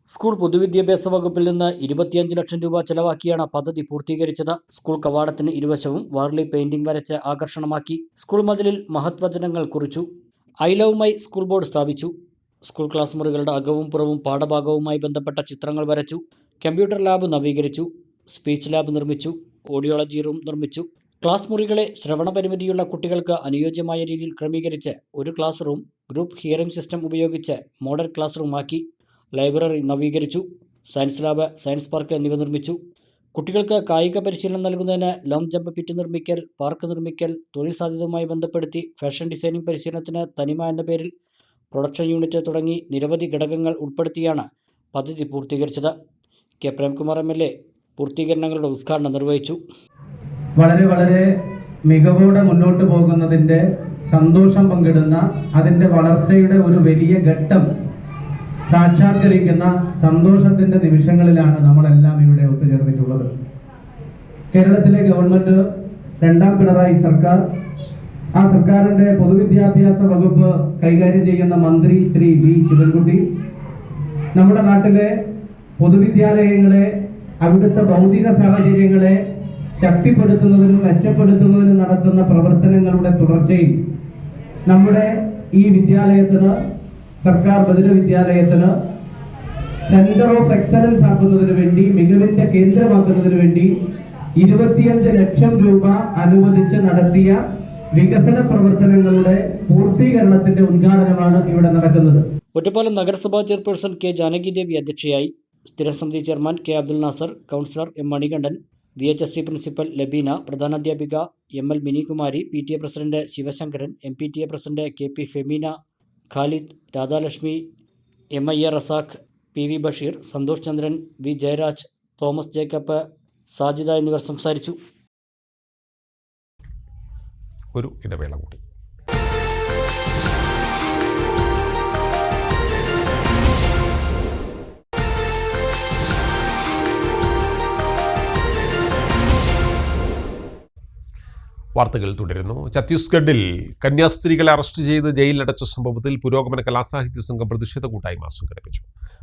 സ്കൂൾ പൊതുവിദ്യാഭ്യാസ വകുപ്പിൽ നിന്ന് 25 ലക്ഷം രൂപ ചെലവാക്കിയാണ് പദ്ധതി പൂർത്തീകരിച്ചത്. സ്കൂൾ കവാടത്തിന് ഇരുവശവും വാർലി പെയിന്റിംഗ് വരച്ച് ആകർഷണമാക്കി. സ്കൂൾ മതിലിൽ മഹത്വചനങ്ങൾ കുറിച്ചു. I love my school board സ്ഥാപിച്ചു. സ്കൂൾ ക്ലാസ് മുറികളുടെ അകവും പുറവും പാഠഭാഗവുമായി ബന്ധപ്പെട്ട ചിത്രങ്ങൾ വരച്ചു. കമ്പ്യൂട്ടർ ലാബ് നവീകരിച്ചു. സ്പീച്ച് ലാബ് നിർമ്മിച്ചു. ഓഡിയോളജി റൂം നിർമ്മിച്ചു. ക്ലാസ് മുറികളെ ശ്രവണപരിമിതിയുള്ള കുട്ടികൾക്ക് അനുയോജ്യമായ രീതിയിൽ ക്രമീകരിച്ച് ഒരു class room group hearing system ഉപയോഗിച്ച് മോഡൽ ക്ലാസ് റൂമാക്കി. ലൈബ്രറി നവീകരിച്ചു. സയൻസ് ലാബ്, സയൻസ് പാർക്ക് എന്നിവ നിർമ്മിച്ചു. കുട്ടികൾക്ക് കായിക പരിശീലനം നൽകുന്നതിന് ലോങ് ജമ്പ് പിറ്റ് നിർമ്മിക്കൽ, പാർക്ക് നിർമ്മിക്കൽ, തൊഴിൽ സാധ്യതയുമായി ബന്ധപ്പെടുത്തി ഫാഷൻ ഡിസൈനിങ് പരിശീലനത്തിന് തനിമ എന്ന പേരിൽ പ്രൊഡക്ഷൻ യൂണിറ്റ് തുടങ്ങി നിരവധി ഘടകങ്ങൾ ഉൾപ്പെടുത്തിയാണ് പദ്ധതി പൂർത്തീകരിച്ചത്. കെ പ്രേംകുമാർ MLA പൂർത്തീകരണങ്ങളുടെ ഉദ്ഘാടനം നിർവഹിച്ചു. വളരെ മികവോടെ മുന്നോട്ട് പോകുന്നതിൻ്റെ സന്തോഷം പങ്കിടുന്ന, അതിൻ്റെ വളർച്ചയുടെ ഒരു വലിയ ഘട്ടം സാക്ഷാത്കരിക്കുന്ന സന്തോഷത്തിൻ്റെ നിമിഷങ്ങളിലാണ് നമ്മളെല്ലാം ഇവിടെ ഒത്തുചേർന്നിട്ടുള്ളത്. കേരളത്തിലെ ഗവൺമെൻറ്, 2ാം പിണറായി സർക്കാർ, ആ സർക്കാരിൻ്റെ പൊതുവിദ്യാഭ്യാസ വകുപ്പ് കൈകാര്യം ചെയ്യുന്ന മന്ത്രി ശ്രീ വി ശിവൻകുട്ടി നമ്മുടെ നാട്ടിലെ പൊതുവിദ്യാലയങ്ങളെ, അവിടുത്തെ ഭൗതിക സാഹചര്യങ്ങളെ ശക്തിപ്പെടുത്തുന്നതിനും മെച്ചപ്പെടുത്തുന്നതിനും നടത്തുന്ന പ്രവർത്തനങ്ങളുടെ തുടർച്ചയിൽ നമ്മുടെ ഈ വിദ്യാലയത്തിന്, സർക്കാർ ബദിര വിദ്യാലയത്തിന് സെന്റർ ഓഫ് എക്സലൻസ് ആക്കുന്നതിന് വേണ്ടി, മികവിന്റെ കേന്ദ്രമാക്കുന്നതിന് വേണ്ടി 25 ലക്ഷം രൂപ അനുവദിച്ച് നടത്തിയ വികസന പ്രവർത്തനങ്ങളുടെ പൂർത്തീകരണത്തിന്റെ ഉദ്ഘാടനമാണ് ഇവിടെ നടക്കുന്നത്. ഒറ്റപ്പാലം നഗരസഭാ ചെയർപേഴ്സൺ കെ ജാനകി ദേവി അധ്യക്ഷയായി. സ്ഥിരസമിതി chairman K Abdul Nasar, councillor M Manikandan, VHSC principal Labeena, പ്രധാനാധ്യാപിക ML Minikumari, PTA president Sivasankaran, MPTA president KP Femina, Khalid, Radhalakshmi, MIA Razak, PV Basheer, Santhosh Chandran, V Jayaraj, Thomas Jacob, Sajida എന്നിവർ സംസാരിച്ചു. ഒരു ഇടവേള കൂടി. വാർത്തകൾ തുടരുന്നു. ഛത്തീസ്ഗഡിൽ കന്യാസ്ത്രീകളെ അറസ്റ്റ് ചെയ്ത് ജയിലിലടച്ച സംഭവത്തിൽ പുരോഗമന കലാസാഹിത്യ സംഘം പ്രതിഷേധ കൂട്ടായ്മ സംഘടിപ്പിച്ചു.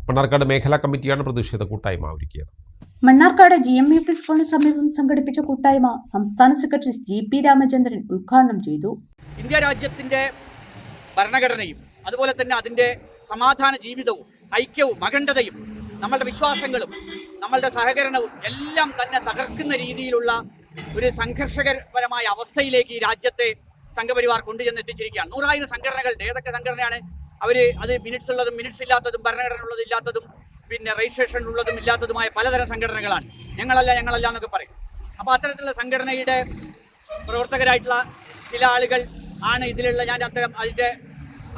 മണ്ണാർക്കാട് മേഖലാ കമ്മിറ്റിയാണ് പ്രതിഷേധ കൂട്ടായ്മ ഒരുക്കിയത്. മണ്ണാർക്കാട് GMUP സ്കൂളിന് സമീപം സംഘടിപ്പിച്ച കൂട്ടായ്മ സംസ്ഥാന സെക്രട്ടറി GP രാമചന്ദ്രൻ ഉദ്ഘാടനം ചെയ്തു. ഇന്ത്യ രാജ്യത്തിന്റെ ഭരണഘടനയും അതുപോലെ തന്നെ അതിന്റെ സമാധാന ജീവിതവും ഐക്യവും അഖണ്ഡതയും നമ്മളുടെ വിശ്വാസങ്ങളും നമ്മളുടെ സഹകരണവും എല്ലാം തന്നെ തകർക്കുന്ന രീതിയിലുള്ള ഒരു സംഘർഷകരമായ അവസ്ഥയിലേക്ക് ഈ രാജ്യത്തെ സംഘപരിവാർ കൊണ്ടുചെന്ന് എത്തിച്ചിരിക്കുകയാണ്. 100,000 സംഘടനകൾ, ഏതൊക്കെ സംഘടനയാണ് അവർ? അത് മിനിറ്റ്സ് ഉള്ളതും മിനിറ്റ്സ് ഇല്ലാത്തതും ഭരണഘടന ഉള്ളതും ഇല്ലാത്തതും പിന്നെ രജിസ്ട്രേഷൻ ഉള്ളതും ഇല്ലാത്തതുമായ പലതരം സംഘടനകളാണ്. ഞങ്ങളല്ല എന്നൊക്കെ പറയും. അപ്പോൾ അത്തരത്തിലുള്ള സംഘടനയുടെ പ്രവർത്തകരായിട്ടുള്ള ചില ആളുകൾ ആണ് ഇതിലുള്ള. ഞാൻ അത്തരം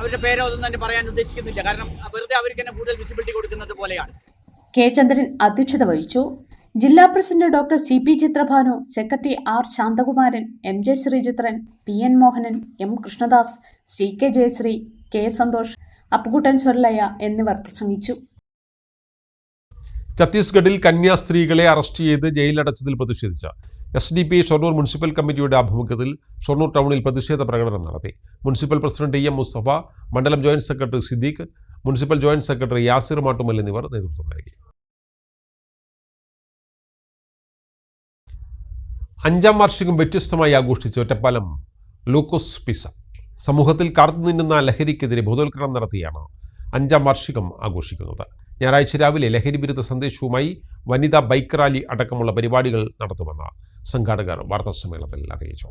അവരുടെ പേരോ ഒന്നും തന്നെ പറയാൻ ഉദ്ദേശിക്കുന്നില്ല. കാരണം വെറുതെ അവർക്ക് തന്നെ കൂടുതൽ വിസിബിലിറ്റി കൊടുക്കുന്നത് പോലെയാണ്. K. ചന്ദ്രൻ അധ്യക്ഷത വഹിച്ചു. ജില്ലാ president doctor CP Chitrabhanu, secretary R. Santhakumaran, MJ Sreechithran, PN Mohanan, M. Krishnadas, CK Jayasree, K. Santhosh, Appukuttan Swaralaya എന്നിവർ പ്രസംഗിച്ചു. ഛത്തീസ്ഗഡിൽ കന്യാസ്ത്രീകളെ അറസ്റ്റ് ചെയ്ത് ജയിലിലടച്ചതിൽ പ്രതിഷേധിച്ച SDPI ഷൊർണൂർ മുനിസിപ്പൽ കമ്മിറ്റിയുടെ ആഭിമുഖ്യത്തിൽ ഷൊർണൂർ ടൗണിൽ പ്രതിഷേധ പ്രകടനം നടത്തി. മുനിസിപ്പൽ പ്രസിഡന്റ് EM മുസ്തഫ, മണ്ഡലം joint secretary Siddique, municipal joint secretary Yasir Mattumal എന്നിവർ നേതൃത്വം നൽകി. 5ാം വാർഷികം വ്യത്യസ്തമായി ആഘോഷിച്ച ഒറ്റപ്പാലം ലൂക്കോസ് പിസ സമൂഹത്തിൽ കാർത്തുനിന്നുന്ന ലഹരിക്കെതിരെ ബോധവൽക്കരണം നടത്തിയാണ് 5ാം വാർഷികം ആഘോഷിക്കുന്നത്. ഞായറാഴ്ച രാവിലെ ലഹരി വിരുദ്ധ സന്ദേശവുമായി വനിതാ ബൈക്ക് റാലി അടക്കമുള്ള പരിപാടികൾ നടത്തുമെന്ന് സംഘാടകർ വാർത്താസമ്മേളനത്തിൽ അറിയിച്ചു.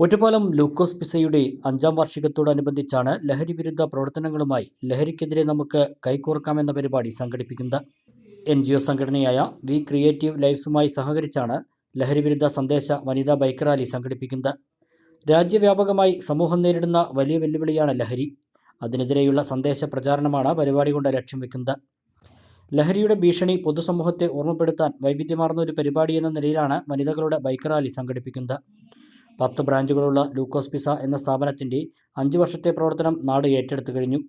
ഒറ്റപ്പാലം ലൂക്കോസ് പിസയുടെ 5ാം വാർഷികത്തോടനുബന്ധിച്ചാണ് ലഹരി വിരുദ്ധ പ്രവർത്തനങ്ങളുമായി ലഹരിക്കെതിരെ നമുക്ക് കൈകോർക്കാമെന്ന പരിപാടി സംഘടിപ്പിക്കുന്നത്. NGO സംഘടനയായ വി ക്രിയേറ്റീവ് ലൈഫ്സുമായി സഹകരിച്ചാണ് ലഹരി വിരുദ്ധ സന്ദേശ വനിതാ ബൈക്ക് റാലി സംഘടിപ്പിക്കുന്നത്. രാജ്യവ്യാപകമായി സമൂഹം നേരിടുന്ന വലിയ വെല്ലുവിളിയാണ് ലഹരി. അതിനെതിരെയുള്ള സന്ദേശ പ്രചാരണമാണ് പരിപാടി കൊണ്ട് ലക്ഷ്യം വെക്കുന്നത്. ലഹരിയുടെ ഭീഷണി പൊതുസമൂഹത്തെ ഓർമ്മപ്പെടുത്താൻ വൈവിധ്യമാർന്ന ഒരു പരിപാടി എന്ന നിലയിലാണ് വനിതകളുടെ ബൈക്ക് റാലി സംഘടിപ്പിക്കുന്നത്. 10 ബ്രാഞ്ചുകളുള്ള ലൂക്കോസ് പിസ എന്ന സ്ഥാപനത്തിൻ്റെ 5 വർഷത്തെ പ്രവർത്തനം നാട് ഏറ്റെടുത്തു കഴിഞ്ഞു.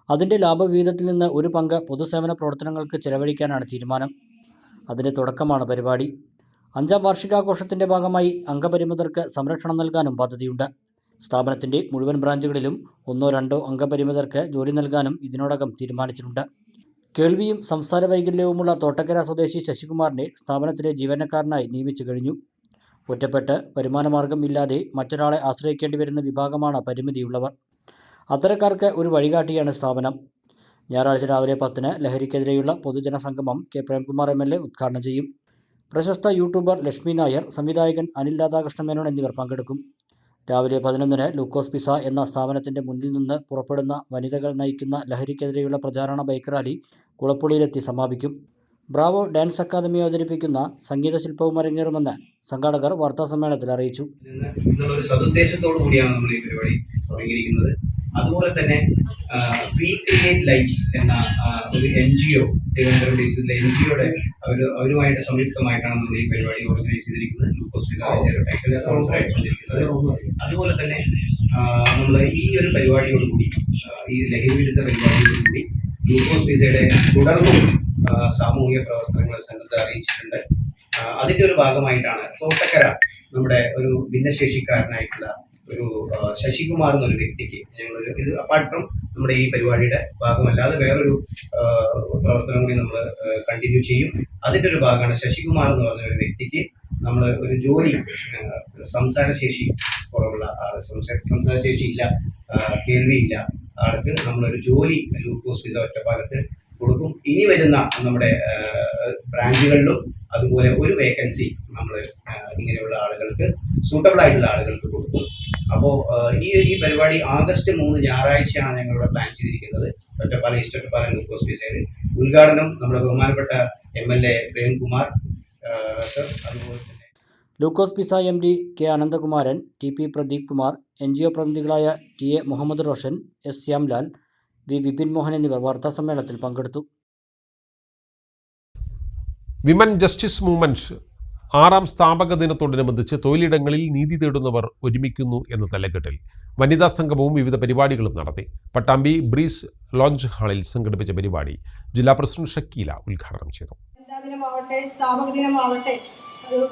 അതിൻ്റെ ലാഭവിഹിതത്തിൽ നിന്ന് ഒരു പങ്ക് പൊതുസേവന പ്രവർത്തനങ്ങൾക്ക് ചെലവഴിക്കാനാണ് തീരുമാനം. അതിൻ്റെ തുടക്കമാണ് പരിപാടി. 5ാം വാർഷികാഘോഷത്തിൻ്റെ ഭാഗമായി അംഗപരിമിതർക്ക് സംരക്ഷണം നൽകാനും പദ്ധതിയുണ്ട്. സ്ഥാപനത്തിൻ്റെ മുഴുവൻ ബ്രാഞ്ചുകളിലും 1-2 അംഗപരിമിതർക്ക് ജോലി നൽകാനും ഇതിനോടകം തീരുമാനിച്ചിട്ടുണ്ട്. കേൾവിയും സംസാര വൈകല്യവുമുള്ള തോട്ടക്കര സ്വദേശി ശശികുമാറിനെ സ്ഥാപനത്തിലെ ജീവനക്കാരനായി നിയമിച്ചു കഴിഞ്ഞു. ഒറ്റപ്പെട്ട് വരുമാനമാർഗം ഇല്ലാതെ മറ്റൊരാളെ ആശ്രയിക്കേണ്ടി വരുന്ന വിഭാഗമാണ് പരിമിതിയുള്ളവർ. അത്തരക്കാർക്ക് ഒരു വഴികാട്ടിയാണ് സ്ഥാപനം. ഞായറാഴ്ച രാവിലെ 10-ന് ലഹരിക്കെതിരെയുള്ള പൊതുജന സംഗമം K. പ്രേംകുമാർ MLA ഉദ്ഘാടനം ചെയ്യും. പ്രശസ്ത യൂട്യൂബർ ലക്ഷ്മി നായർ, സംവിധായകൻ അനിൽ രാധാകൃഷ്ണ മേനോൻ എന്നിവർ പങ്കെടുക്കും. രാവിലെ 11-ന് ലൂക്കോസ് പിസ എന്ന സ്ഥാപനത്തിൻ്റെ മുന്നിൽ നിന്ന് പുറപ്പെടുന്ന വനിതകൾ നയിക്കുന്ന ലഹരിക്കെതിരെയുള്ള പ്രചാരണ ബൈക്ക് റാലി കുളപ്പുള്ളിയിലെത്തി സമാപിക്കും. ബ്രാവോ ഡാൻസ് അക്കാദമി അവതരിപ്പിക്കുന്ന സംഗീത ശില്പവും അരങ്ങേറുമെന്ന് സംഘാടകർ വാർത്താസമ്മേളനത്തിൽ അറിയിച്ചു. എന്നുള്ളൊരു സതുദ്ദേശത്തോടു കൂടിയാണ് നമ്മൾ ഈ പരിപാടി തുടങ്ങിയിരിക്കുന്നത്. അതുപോലെ തന്നെ വി ക്രിയേറ്റ് ലൈഫ്സ് എന്ന ഒരു NGO, തിരുവനന്തപുരം ബേസിലുള്ള NGOയുടെ അവരുമായിട്ട് സംയുക്തമായിട്ടാണ് നമ്മൾ ഈ പരിപാടി ഓർഗനൈസ് ചെയ്തിരിക്കുന്നത്. ലൂക്കോസ് പിസയുടെ ഒരു ടെക്നിക്കൽ സ്പോൺസറായിട്ട് വന്നിരിക്കുന്നത്. അതുപോലെ തന്നെ നമ്മൾ ഈ ഒരു പരിപാടിയോടുകൂടി, ഈ ലഹരി വിരുദ്ധ പരിപാടിയോടുകൂടി ലൂക്കോസ് പിസയുടെ തുടർന്നും സാമൂഹിക പ്രവർത്തനങ്ങൾ സംഘത്തെ അറിയിച്ചിട്ടുണ്ട്. അതിൻ്റെ ഒരു ഭാഗമായിട്ടാണ് തോട്ടക്കര നമ്മുടെ ഒരു ഭിന്നശേഷിക്കാരനായിട്ടുള്ള ഒരു ശശികുമാർ എന്നൊരു വ്യക്തിക്ക് ഞങ്ങളൊരു ഇത് അപ്പാർട്ട് ഫ്രം നമ്മുടെ ഈ പരിപാടിയുടെ ഭാഗമല്ലാതെ വേറൊരു പ്രവർത്തനം കൂടി നമ്മൾ കണ്ടിന്യൂ ചെയ്യും. അതിൻ്റെ ഒരു ഭാഗമാണ് ശശികുമാർ എന്ന് പറഞ്ഞ ഒരു വ്യക്തിക്ക് നമ്മൾ ഒരു ജോലി, സംസാരശേഷി കുറവുള്ള ആള്, സംസാരശേഷി ഇല്ല, കേൾവിയില്ല ആൾക്ക് നമ്മളൊരു ജോലി ലൂക്കോസ് പിസ ഒറ്റപ്പാലത്ത് കൊടുക്കും. ഇനി വരുന്ന നമ്മുടെ ബ്രാഞ്ചുകളിലും അതുപോലെ ഒരു വേക്കൻസി നമ്മൾ ഇങ്ങനെയുള്ള ആളുകൾക്ക്, സൂട്ടബിൾ ആയിട്ടുള്ള ആളുകൾക്ക് കൊടുക്കും. അപ്പോൾ ഈ പരിപാടി August 3 ഞായറാഴ്ചയാണ് ഞങ്ങളിവിടെ പ്ലാൻ ചെയ്തിരിക്കുന്നത്. ഒറ്റപ്പാലം ഈസ്റ്റ് ഒറ്റപ്പാലം ലൂക്കോസ് പിസയിൽ ഉദ്ഘാടനം നമ്മുടെ ബഹുമാനപ്പെട്ട MLA പ്രേംകുമാർ സർ, അതുപോലെ തന്നെ Lukose pizza MD K. Ananthakumaran, TP Pradeep Kumar, NGO പ്രതിനിധികളായ TA Muhammed Roshan, S. Shyamlal, V. Vipin Mohan എന്നിവർ വാർത്താസമ്മേളനത്തിൽ പങ്കെടുത്തു. വിമൻ ജസ്റ്റിസ് മൂവ്മെന്റ് 6ാം സ്ഥാപക ദിനത്തോടനുബന്ധിച്ച് തൊഴിലിടങ്ങളിൽ നീതി തേടുന്നവർ ഒരുമിക്കുന്നു എന്ന തലക്കെട്ടിൽ വനിതാ സംഗമവും വിവിധ പരിപാടികളും നടത്തി. പട്ടാമ്പി ബ്രീസ് ലോഞ്ച് ഹാളിൽ സംഘടിപ്പിച്ച പരിപാടി ജില്ലാ പ്രസിഡന്റ് ഷക്കീല ഉദ്ഘാടനം ചെയ്തു. ദിനമാവട്ടെ, സ്ഥാപക ദിനമാവട്ടെ,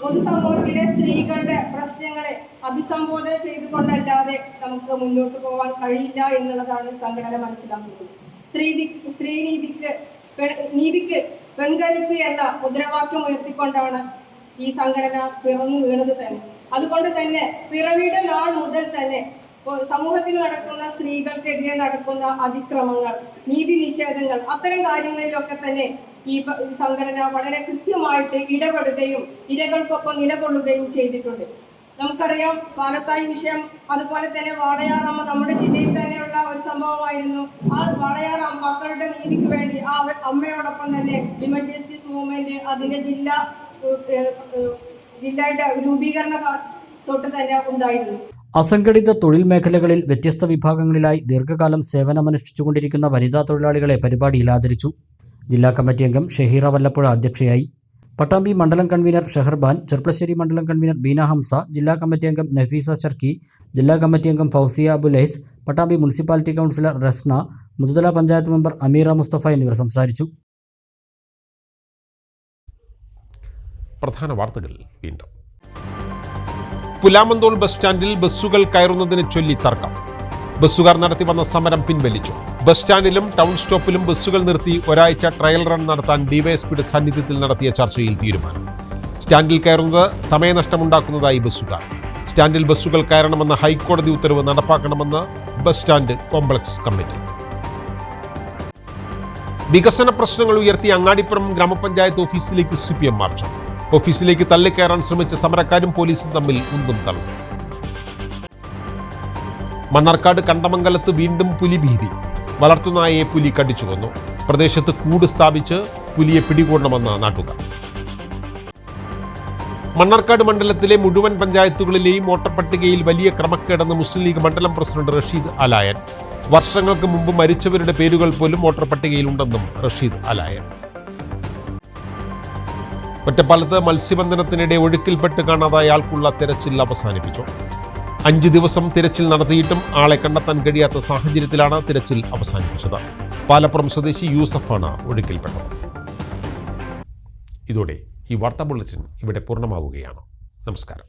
പൊതുസമൂഹത്തിലെ സ്ത്രീകളുടെ പ്രശ്നങ്ങളെ അഭിസംബോധന ചെയ്തുകൊണ്ടല്ലാതെ നമുക്ക് മുന്നോട്ട് പോകാൻ കഴിയില്ല എന്നുള്ളതാണ് സംഘടന മനസ്സിലാക്കുന്നത്. നീതിക്ക് പെൺകരുത്ത് എന്ന മുദ്രാവാക്യം ഉയർത്തിക്കൊണ്ടാണ് ഈ സംഘടന പിറന്നു വീണത് തന്നെ. അതുകൊണ്ട് തന്നെ പിറവിയുടെ നാൾ മുതൽ തന്നെ സമൂഹത്തിൽ നടക്കുന്ന സ്ത്രീകൾക്കെതിരെ നടക്കുന്ന അതിക്രമങ്ങൾ, നീതി നിഷേധങ്ങൾ, അത്തരം കാര്യങ്ങളിലൊക്കെ തന്നെ ഈ സംഘടന വളരെ കൃത്യമായിട്ട് ഇടപെടുകയും ഇരകൾക്കൊപ്പം നിലകൊള്ളുകയും ചെയ്തിട്ടുണ്ട്. നമുക്കറിയാം പാലത്തായി വിഷയം, അതുപോലെ തന്നെ വാളയാറമ്മ നമ്മുടെ ജില്ലയിൽ തന്നെയുള്ള ഒരു സംഭവമായിരുന്നു. ആ വാളയാർ മക്കളുടെ നീതിക്ക് വേണ്ടി ആ അമ്മയോടൊപ്പം തന്നെ വിമൻ ജസ്റ്റിസ് മൂവ്മെന്റ് അതിന്റെ ജില്ലയുടെ രൂപീകരണ തൊട്ട് തന്നെ ഉണ്ടായിരുന്നു. അസംഘടിത തൊഴിൽ മേഖലകളിൽ വ്യത്യസ്ത വിഭാഗങ്ങളിലായി ദീർഘകാലം സേവനമനുഷ്ഠിച്ചുകൊണ്ടിരിക്കുന്ന വനിതാ തൊഴിലാളികളെ പരിപാടിയിൽ ആദരിച്ചു. ജില്ലാ കമ്മിറ്റി അംഗം ഷഹീറ വല്ലപ്പുഴ അധ്യക്ഷയായി. പട്ടാമ്പി മണ്ഡലം കൺവീനർ ഷെഹർബാൻ, ചെർപ്പശ്ശേരി മണ്ഡലം കൺവീനർ ബീന ഹംസ, ജില്ലാ കമ്മിറ്റി അംഗം നഫീസ ചർക്കി, ജില്ലാ കമ്മിറ്റി അംഗം Fousiya Abulais, Pattambi municipality councillor Rasna, Muthuthala panchayat member Ameera Musthafa എന്നിവർ സംസാരിച്ചു. പ്രധാന വാർത്തകൾ വീണ്ടും. പുലാമന്തോൾ ബസ് സ്റ്റാൻഡിൽ ബസ്സുകൾ കയറുന്നതിനെ ചൊല്ലി തർക്കം. ബസ്സുകാർ നടത്തി വന്ന സമരം പിൻവലിച്ചു. ബസ് സ്റ്റാൻഡിലും ടൗൺ സ്റ്റോപ്പിലും ബസ്സുകൾ നിർത്തി ഒരാഴ്ച ട്രയൽ റൺ നടത്താൻ ഡിവൈഎസ്പിയുടെ സാന്നിധ്യത്തിൽ നടത്തിയ ചർച്ചയിൽ തീരുമാനം. സ്റ്റാൻഡിൽ കയറുന്നത് സമയനഷ്ടമുണ്ടാക്കുന്നതായി ബസ്സുകാർ. സ്റ്റാൻഡിൽ ബസ്സുകൾ കയറണമെന്ന ഹൈക്കോടതി ഉത്തരവ് നടപ്പാക്കണമെന്ന് ബസ് സ്റ്റാൻഡ് കോംപ്ലക്സ് കമ്മിറ്റി. വികസന പ്രശ്നങ്ങൾ ഉയർത്തി അങ്ങാടിപ്പുറം ഗ്രാമപഞ്ചായത്ത് ഓഫീസിലേക്ക് CPM മാർച്ച്. ഓഫീസിലേക്ക് തള്ളിക്കയറാൻ ശ്രമിച്ച സമരക്കാരും പോലീസും തമ്മിൽ ഉന്തും തള്ളും. മണ്ണാർക്കാട് കണ്ടമംഗലത്ത് വീണ്ടും പുലിഭീതി. വളർത്തുനായയെ പുലി കടിച്ചു കൊന്നു. പ്രദേശത്ത് കൂട് സ്ഥാപിച്ച് പുലിയെ പിടികൂടണമെന്ന് നാട്ടുകാർ. മണ്ണാർക്കാട് മണ്ഡലത്തിലെ മുഴുവൻ പഞ്ചായത്തുകളിലെയും വോട്ടർ പട്ടികയിൽ വലിയ ക്രമക്കേടെന്ന് മുസ്ലിം ലീഗ് മണ്ഡലം പ്രസിഡന്റ് റഷീദ് അലായൻ. വർഷങ്ങൾക്ക് മുമ്പ് മരിച്ചവരുടെ പേരുകൾ പോലും വോട്ടർ പട്ടികയിൽ ഉണ്ടെന്നും റഷീദ് അലായൻ. ഒറ്റപ്പാലത്ത് മത്സ്യബന്ധനത്തിനിടെ ഒഴുക്കിൽപ്പെട്ട് കാണാതായ ആൾക്കുള്ള തെരച്ചിൽ അവസാനിപ്പിച്ചു. 5 ദിവസം തിരച്ചിൽ നടത്തിയിട്ടും ആളെ കണ്ടെത്താൻ കഴിയാത്ത സാഹചര്യത്തിലാണ് തിരച്ചിൽ അവസാനിപ്പിച്ചത്. പാലപ്പുറം സ്വദേശി യൂസഫാണ് ഒഴുക്കിൽപ്പെട്ടത്. ഇതോടെ ഈ വാർത്താ ബുള്ളറ്റിൻ ഇവിടെ പൂർണ്ണമാവുകയാണ്. നമസ്കാരം.